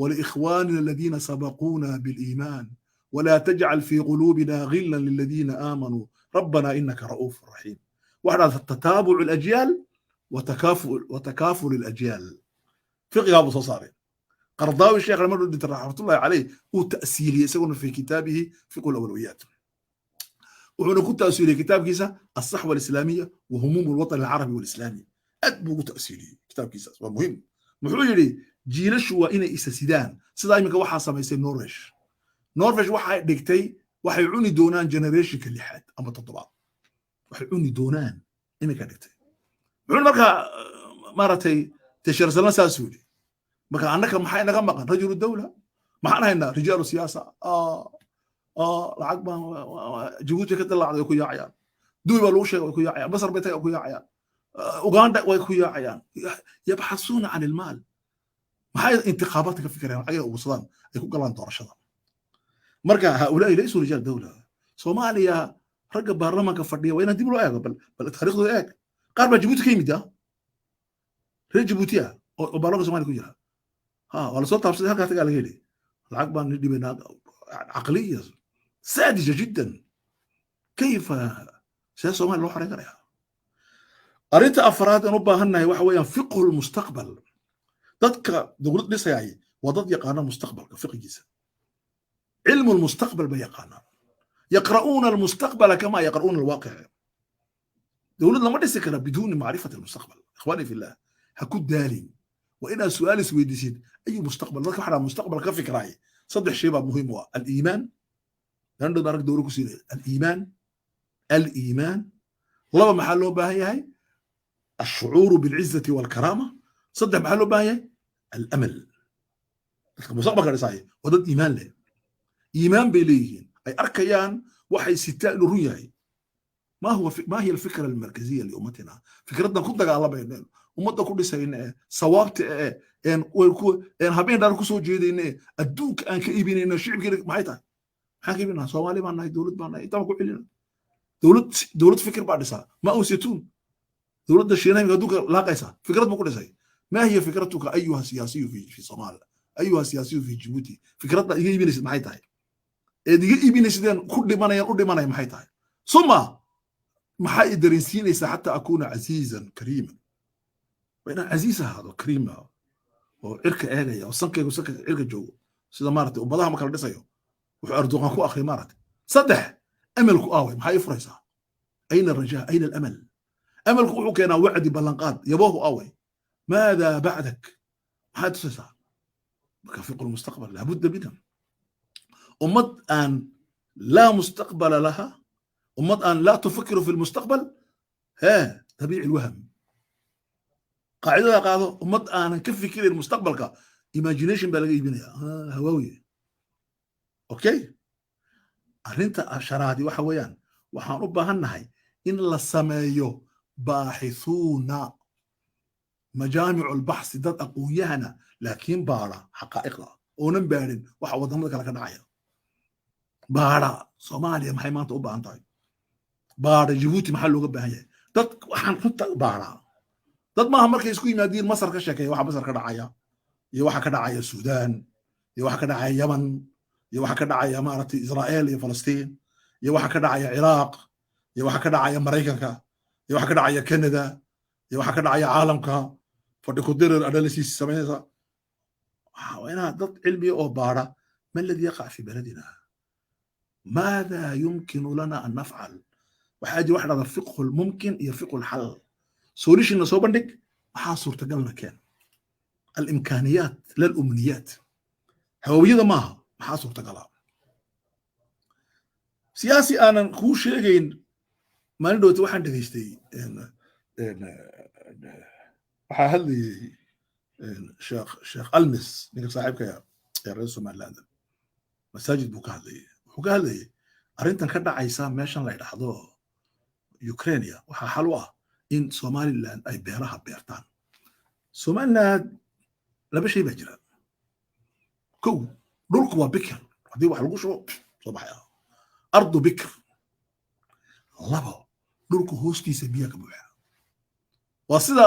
ولإخواننا الذين سبقونا بالإيمان ولا تجعل في قلوبنا غلا للذين آمنوا ربنا إنك رؤوف رحيم وعلى تتابع الأجيال وتكافل الأجيال فقه أبو صصاري قرضاوي الشيخ المرد رحمة الله عليه هو تأسيلي يسوون في كتابه فقه الأولويات وعنا كنت تأسيلي كتاب كيسا الصحوة الإسلامية وهموم الوطن العربي والإسلامي أدبو تأسيلي كتاب كيسا ومهم محوجري jiilashu waa inay isa sidaan sidaa iminka waxaa samaysay norvesh waxay dhigtay waxay cuni doonaan generationka lixaad ama toddobaad waxay cuni doonaan iminka dhigtay muxuu markaa maaragtay teshersalna saasuu yidhi marka annaka maxay naga maqan rajulu dawla maxaan haynaa rijaalu siyaasa lacag baan jabuuti ka dalaacday way ku yaacayaan dubai baa lagu sheegay way ku yaacayaan masar bay taga ku yaacayaan uganda way ku yaacayaan yabxasuuna can ilmaal maxay intiqaabaadka ka fikirayaan ayaga ugusadaan ay ku galaan doorashada marka haulaai laysu rijaal dawla soomaaliya ragga baarlamaanka fadhiya waa inaan dib loo eego bal taariikhdooda eeg qaar baa jabuuti ka yimid reer jabuuti ah oo baarlamaanka soomaaliya ku jira waa lasoo taabsaday halkaa tagaa laga heli lacag baan ni dhibaynaa caqliya saadija jiddan kayfa see soomaaliya loo xoreyn karaya arrinta afraad aan u baahannahay waxa weeyaan fiqhu lmustaqbal dadka dowlad dhisayay waa dad yaqaana mustaqbalka fiqigiisa cilmu lmustaqbal bay yaqaanaan yaqra'uuna almustaqbala kama yaqra'uuna alwaaqic dowlad lama dhisi kara biduuni macrifati almustaqbal ikhwaani fillah ha ku daalin waa inaad su-aal isweydiisid ayu mustaqbal dadka waxaa mustaqbal ka fikraay saddex shay baa muhiim u ah aliimaan landhood arag dowla ku siinaya aliimaan الإيمان لبا محلو باهي الشعور بالعزة والكرامة صدق محلو باهي الأمل مستقبل كان صحيح وضد إيمان له إيمان بليهن أي أركيان وحي ستاء للرؤية ما هي الفكرة المركزية لأمتنا فكرتنا كنت على بيننا أمتنا كل سنة صوابت إن هبين دار كسو جيدين الدوك أن كإبين إن الشعب كده ما يتعب حاكمنا صومالي ما ناي دولة ما ناي تما كلنا دولة فكر بعد ساعة ما أوسيتون دولة الشيناء يقدوك لا قيسا فكرة ما كل شيء ما هي فكرتك أيها سياسي في صومال أيها سياسي في جيبوتي فكرتنا إيبين ما يتعب إذا إيبين سيدان كل ما ما يتعب ثم maxay dareensiinaysaa xataa akuuna casiizan kariiman waa inaan casiis ahaado kariim ah oo cirka eegaya oo sankaygu sanka cirka joogo sida maaragtay ummadaha ma kala dhisayo wuxuu erdogan ku akhriyay maaragtay saddex amalku aaway maxay i furaysaa ayna rajaa ayna alamal amalku wuxuu keenaa wacdi ballanqaad yaboohu aaway maada bacdak maxay tusaysaa marka fiqu lmustaqbal laabudda minha ummad aan laa mustaqbala laha أمد أن لا تفكر في المستقبل ها تبيع الوهم قاعدة قاعدة أمد أن كيف فكر المستقبل كا imagination بلاقي بينها هواوية أوكي أنت أشرادي وحويان وحنربها النهاي إن السمايو باحثون مجامع البحث ذات أقويانا لكن بارا حقائقها ونبارن وحوضهم لك لك نعيا بارا صوماليا محي ما تقوبها أنتاي baara Djibouti maxaa looga baahan yahay dad waxaan runta baara dad maaha markay isku yimaadiin Masar ka sheekeeya waxa Masar ka dhacaya iyo waxa ka dhacaya Suudaan iyo waxa ka dhacaya Yaman iyo waxa ka dhacaya maaragtay Israa'iil iyo Falastiin iyo waxa ka dhacaya Ciraaq iyo waxa ka dhacaya Mareykanka iyo waxa ka dhacaya Canada iyo waxa ka dhacaya caalamka fadhi ku dirir analysis sameeyay waana dad cilmi oo baara ma alladhi yaqa fi baladina ماذا يمكن لنا أن نفعل وحاجة واحدة هذا الفقه الممكن يفقه الحل سوليش إنه سو بندق حاصر تقلنا كان الإمكانيات لا الأمنيات هوية ما حاصر تقلها سياسي أنا كل شيء ما ندوت واحد دقيستي هذه شيخ ألمس نيك صاحبك يا رئيس مالان مساجد بوكالي وقال arrintan ka dhacaysa meeshan la yidhaahdo Ukraine waxaa xal u ah in Somaliland ay beeraha beertaan Somaliland laba shay baa jira kow dhulku waa bikr haddii wax lagu shubo soo baxaya ardu bikr labo dhulku hoostiisa biyo ka buuxa waa sida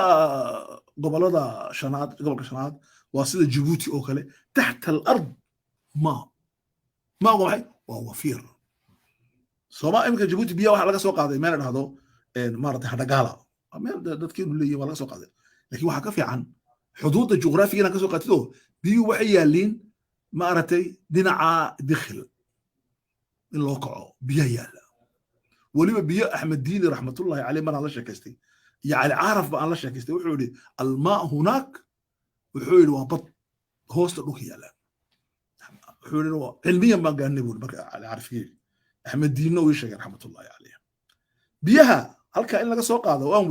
gobolka shanaad waa sida Djibouti oo kale taxta al-ard ma waxay waa wafiir Soomaa imika Djibouti biyo waxa laga soo qaaday meel dhahdo maartay hadagaala meel dadkeenu leeyahay waa laga soo qaaday laakiin waxa ka fiican xuduudda juqraafiga ka soo qaatido biyo waxay yaaliin maartay dhinaca dikhil in loo kaco biyo yaala waliba biyo Axmed Diini raxmatullaahi calayhi mar la sheekaystay iyo cali caaraf baan la sheekaystay wuxuu yiri almaa hunaak wuxuu yiri waa bad hoosta dhulka yaala wuxuu yiri cilmiyan baan gaarnay buu marka cali caarafkii أحمد دين ويشجع رحمة الله عليه بيها هلكا إن لقى سوق هذا وأنا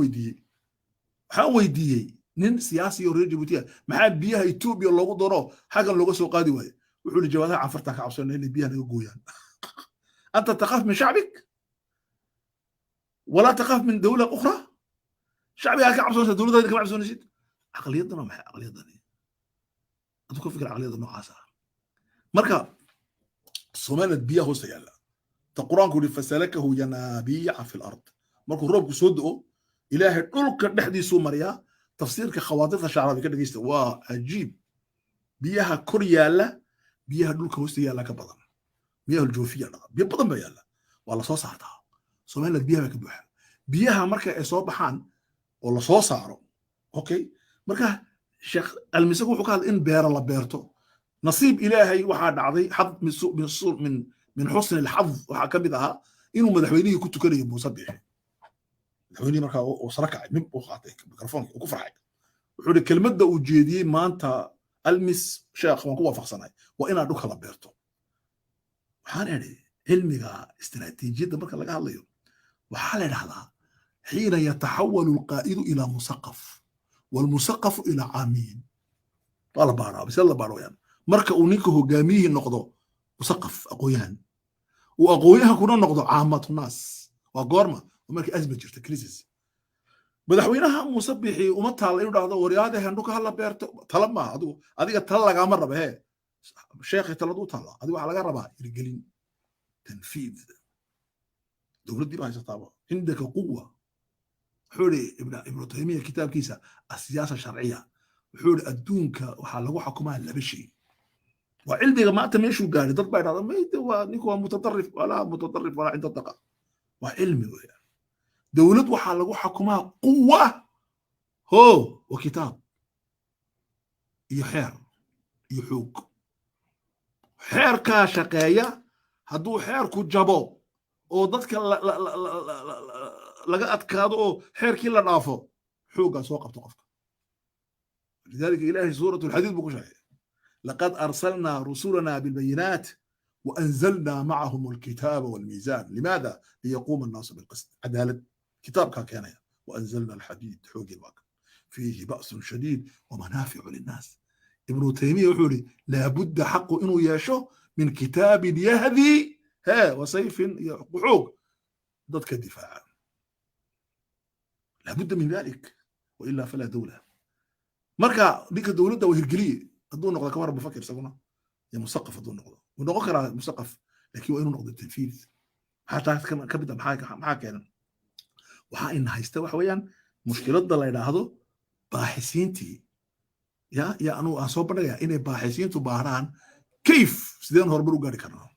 ويدي نين سياسي ورجل جبوتيا محاب بيها يتوب يلا قدروا حاجة لقى سوق هذا وهي وحول الجوازها عفرتك عصرنا اللي بيها نقويان أنت تخاف من شعبك ولا تخاف من دولة أخرى شعبي هكا عصرنا دولة ذلك عصرنا نسيت عقليتنا ما عقليتنا أتوقع فكرة عقليتنا نوعاسة مركا صومالة بيها هو سيالا القرآن يقول فسلكه ينابيع في الأرض مركو روبك صدقه إلهي دولك دحدي سومريا تفسيرك خواطرها شعرابي كده جيست عجيب بيها كوريالا بيها دولك وستيالا كبضن بيها الجوفية بيها بضن بيالا والله صو صارتها سومالة بيها مكبوحة بيها مركا إصابحان والله صو صاروا أوكي مركا شيخ المسكو حكال إن بير الله بيرتو نصيب إلهي واحد عضي حظ من حسن الحظ وحكمتها إنه مدحويني كنت كريه مصبح مدحويني مركا وصركع من وخاطيك ميكروفون وكفرعك وحول الكلمة ده وجيدين ما أنت ألمس شيخ وقوة فخصناي وإنا دوك الله بيرتو حان يعني علمي استراتيجية ده مركا لقاها الله وحال هذا حين يتحول القائد إلى مثقف والمثقف إلى عامي طالب بارا بس يلا بارو يعني مركا أونيكو جاميه النقضة مثقف أقوياء وأقوياء كنا نقضة عامة الناس وقارمة ومركا أزمة جرت كريسيس madaxweynaha muuse bixi uma taalla inuu dhahdo waryaadahe handhuka hala beerto tala maaha adiga tala lagama raba he sheekhi taladu taalla adiga waxaa laga rabaa hirgelin tanfiid dowladdii baa haysataaba cindaka quwa wuxuu ihi ibnu taymiya kitaabkiisa asiyaasa sharciya wuxuu ihi adduunka waxaa lagu xukumaa laba shay waa cilmiga maanta meeshuu gaari dad baa dhahda mayde waa ninku waa mutadarif walaa cinda daqa waa cilmi weeyaan دولد waxaa lagu xukumaa quwa ho wa kitaab iyo xeer iyo xoog xeerka shaqeeya hadduu xeerku jabo oo dadka laga adkaado oo xeerkii la dhaafo xoogaa soo qabto qofka لذلك إلهي سورة الحديد بكل لقد أرسلنا رسلنا بالبينات وأنزلنا معهم الكتاب والميزان لماذا؟ ليقوم الناس بالقسط عدالة كتاب كان وأنزلنا الحديد حوق الواقع فيه بأس شديد ومنافع للناس ابن تيمية يقول لابد حق إنه يشو من كتاب يهدي وسيف حوق ضد الدفاع لابد من ذلك وإلا فلا دولة مركا ديك الدولة ده وهرجلية الدول نقطة كمان بفكر سكونا يا مثقف الدول نقطة ونقطة مثقف لكن وين نقطة التنفيذ حتى كبدا معاك كان waxaa ina haysta waxa weeyaan mushkiladda la yidhaahdo baaxisiintii ya anugu aan soo bandhigaya inay baaxisiintu baaraan kayf sideen horumar u gaari karnaa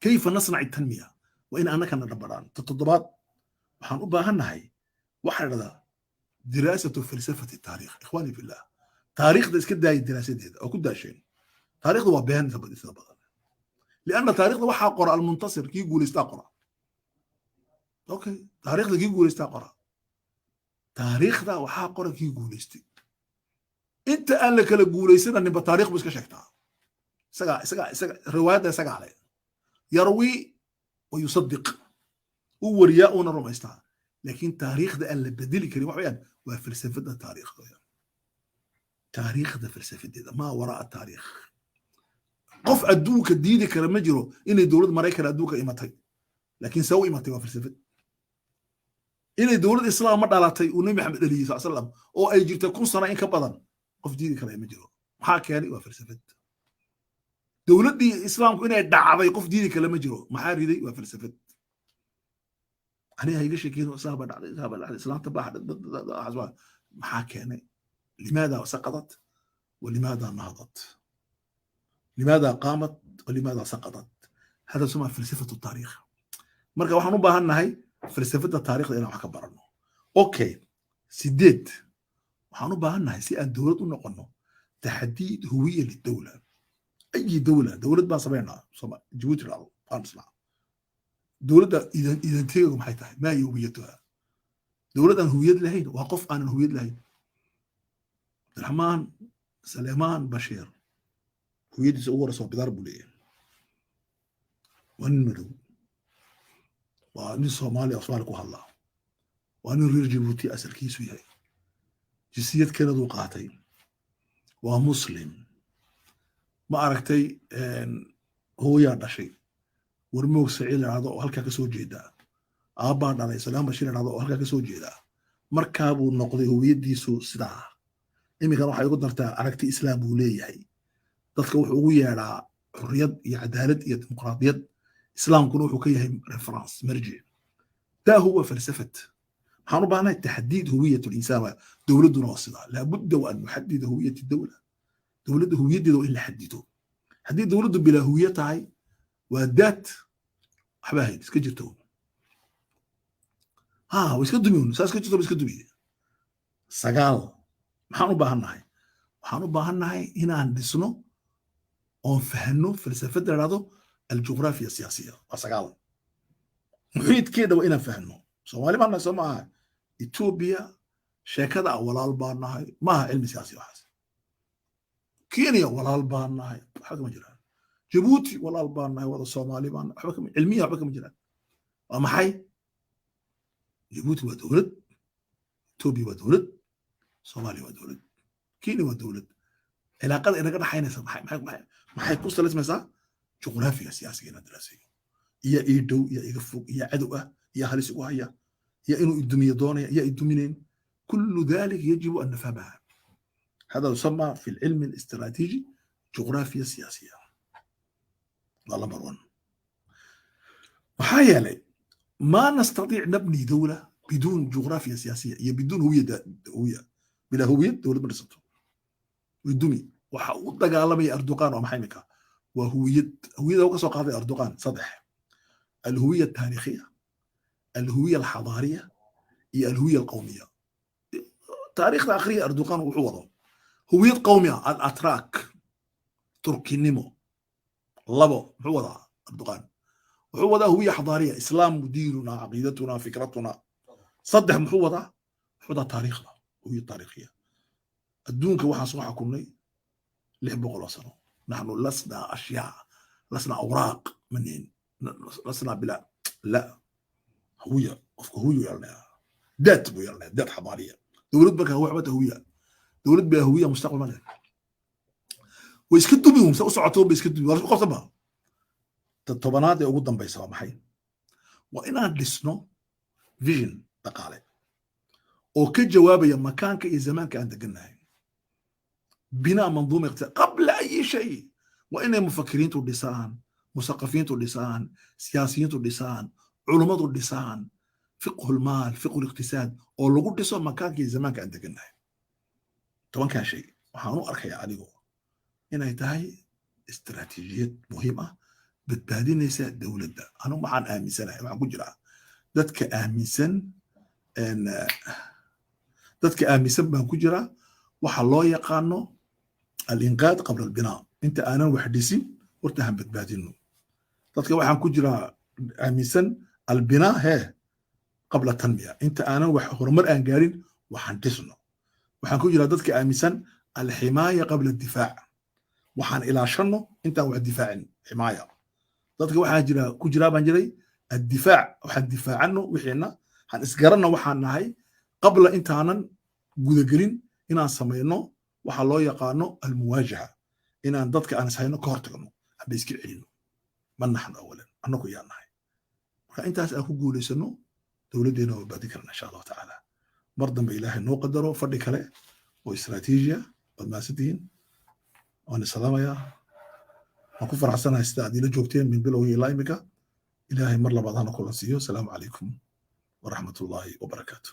kayfa nasnaci tanmiya waa in annakana dhabaraan toddobaad waxaan u baahannahay waxaa idhahdaa diraasatu falsafati taariikh ikhwaani fillah taariikhda iska daayay diraasadeeda oo ku daasheen taariikhda waa been sida badan lianna taariikhda waxaa qora almuntasir kii guulaystaa qora اوكي تاريخ ذا كي قوليستا قرا تاريخ ذا وحا قرا كي قوليستي انت ان لك لا قوليسنا نبا تاريخ بس كشكتا سغا روايه سغا عليه يروي ويصدق هو رياء ونرميستا لكن تاريخ ذا اللي بدل كريم وحيان وفلسفه التاريخ تاريخ ذا فلسفه ذا ما وراء التاريخ قف ادوك ديدي كلام جرو ان دولة مريكان ادوك ايمتي لكن سوي ايمتي وفلسفه inay dowladda islaam ma dhalatay uu nabi maxamed dhaliyay sallallahu alayhi wasallam oo ay jirtay 1000 sano in ka badan qof diidi kale ma jiro maxaa keenay waa falsafad dowladdii islaamku inay dhacday qof diidi kale ma jiro maxaa riday waa falsafad aniga iga sheekeen saaba dhacday islaamta baa xaswa maxaa keenay لماذا سقطت ولماذا نهضت لماذا قامت ولماذا سقطت هذا اسمه فلسفة التاريخ marka waxaan u baahannahay falsafada taariikhda inaan wax ka barano okay sideed waxaan u baahannahay si aan dowlad u noqono taxdiid huwiya lidowla ay dowlad baan sameynaa Djibouti aan isla dowladda identityga maxay tahay ma ay hubiyatuha dowlad aan hubiyad lahayn waa qof aan hubiyad lahayn Abdulrahman Sulayman Bashir hubiyadiisa ugu horeysa bidar buu leeyahay wan madow وأنا صومالي أصوالك وهلا وأنا رير جيبوتي أسر كيسو ياي جنسية كانت وقعتين ومسلم ما أركتي هو يا شيء ورموك سعيد هذا وهلك كسو جيدا أبان عليه السلام بشير هذا وهلك كسو جيدا مركب النقضي هو يدي سو سداع إمي كانوا حيقول درتا أركتي إسلام وليه هي تذكر هو يا حرية يا عدالة يا ديمقراطية إسلام كله حكيه ريفرنس مرجع ده هو فلسفة حنربى أنا تحديد هوية الإنسان دولة واصلة لابد وأن نحدد هوية الدولة دولة هوية دو إلا حدده حديد دولة بلا هوية هاي وذات حباهي سكجرتون ويسكدمون ساسكجرتون بيسكدمي سقال حنربى هناي هنا عندسنو أو فهنو فلسفة درادو الجغرافيا السياسية وسقال محيط كده وإنا فهمه سوالي ما نسمعها إثيوبيا شكدا ولا البانهاي ما علم سياسي واحد كينيا ولا البانهاي حاجة مجرى جيبوتي ولا البانهاي ولا الصومالي بان علمية حاجة مجرى وما حي جيبوتي ودولة، توبي ودولة، صومالي ودولة، كينيا ودولة. علاقات إنا قد حينسا ما حيكوست لازم يسا جغرافيا سياسية دراسية. يا إيدو يا إيقفوق يا عدوة يا هلس وهايا يا إنو إدومية دونية يا إدومينين، كل ذلك يجب أن نفهمها. هذا يسمى في العلم الاستراتيجي جغرافيا سياسية. والله مرون وحايا ما نستطيع نبني دولة بدون جغرافيا سياسية، هي بدون هوية بلا هوية دولة مرسطة ويدومي وحاول دقالمي أردوغان ومحايمكا وهوية وكسو قاضي أردوغان صدح الهوية التاريخية، الهوية الحضارية، هي الهوية القومية. تاريخ الآخرية أردوغان وحوضه هوية قومية الأتراك تركي نيمو لبو حوضها أردوغان وحوضها هوية حضارية إسلام ديننا عقيدتنا فكرتنا صدح محوضها حوضها تاريخنا هوية تاريخية. الدونك وحا صوحا كني لحبوا قلوصنا نحن لسنا أشياء، لسنا أوراق منين، لسنا بلا لا هوية يرنا ذات يرنا ذات حضارية. دولت بك هو عبته هوية، دولت بها هوية مستقبل مالك ويسكتوا بهم سأسعتوا بيسكتوا بهم ورسوا قصبها الطبانات يقودن بيسوا محي وإنا لسنو فيجن تقالي وكجواب يا مكانك إيه زمانك أنت قلنا بناء منظومة قبل أي شيء. وإن مفكرين اللسان، مثقفين اللسان، سياسيين اللسان، علماء اللسان، فقه المال، فقه الاقتصاد، أو لو قلت سو مكانك زمان كأنت قلنا طبعا كان شيء وحانو أركي عليه إنها تاي استراتيجية مهمة بتبادين نساء دولة ده. أنا ما عن آمن سنة ما عن جرا ذاتك آمن سن إن ذاتك آمن سن ما كجرا وحلو يقانو الإنقاذ قبل البناء. أنت أنا وحديسين ورتهم بتبادينه ذاتك وحن كجرا آمن سن البناء هي قبل التنمية. أنت أنا وحرمر أنقارين وحنتسنه وحن كجرا ذاتك آمن سن الحماية قبل الدفاع وحن إلى شنو أنت والدفاع حماية. ذاتك وحن جرا كجرا بنجري الدفاع وحن دفاع عنه وحنا حن إسقرنا وحن هاي قبل أنت أنا جودجرين إن سمينه وحلو يقانو المواجهة إن ذاتك أنا ساينو كورتكنو بيسكيل علينا من نحن أولا أنك ويانا هاي فأنت أسألك قولي سنو دولتنا وبعدك إن شاء الله تعالى مرضا بإله إنه قدره فردك له واستراتيجية والماسدين وأنا سلام يا وكفر حسنا استعدي لجوكتين من بلوه إلى إمك إلهي مر لبعضنا كل نسيه. السلام عليكم ورحمة الله وبركاته.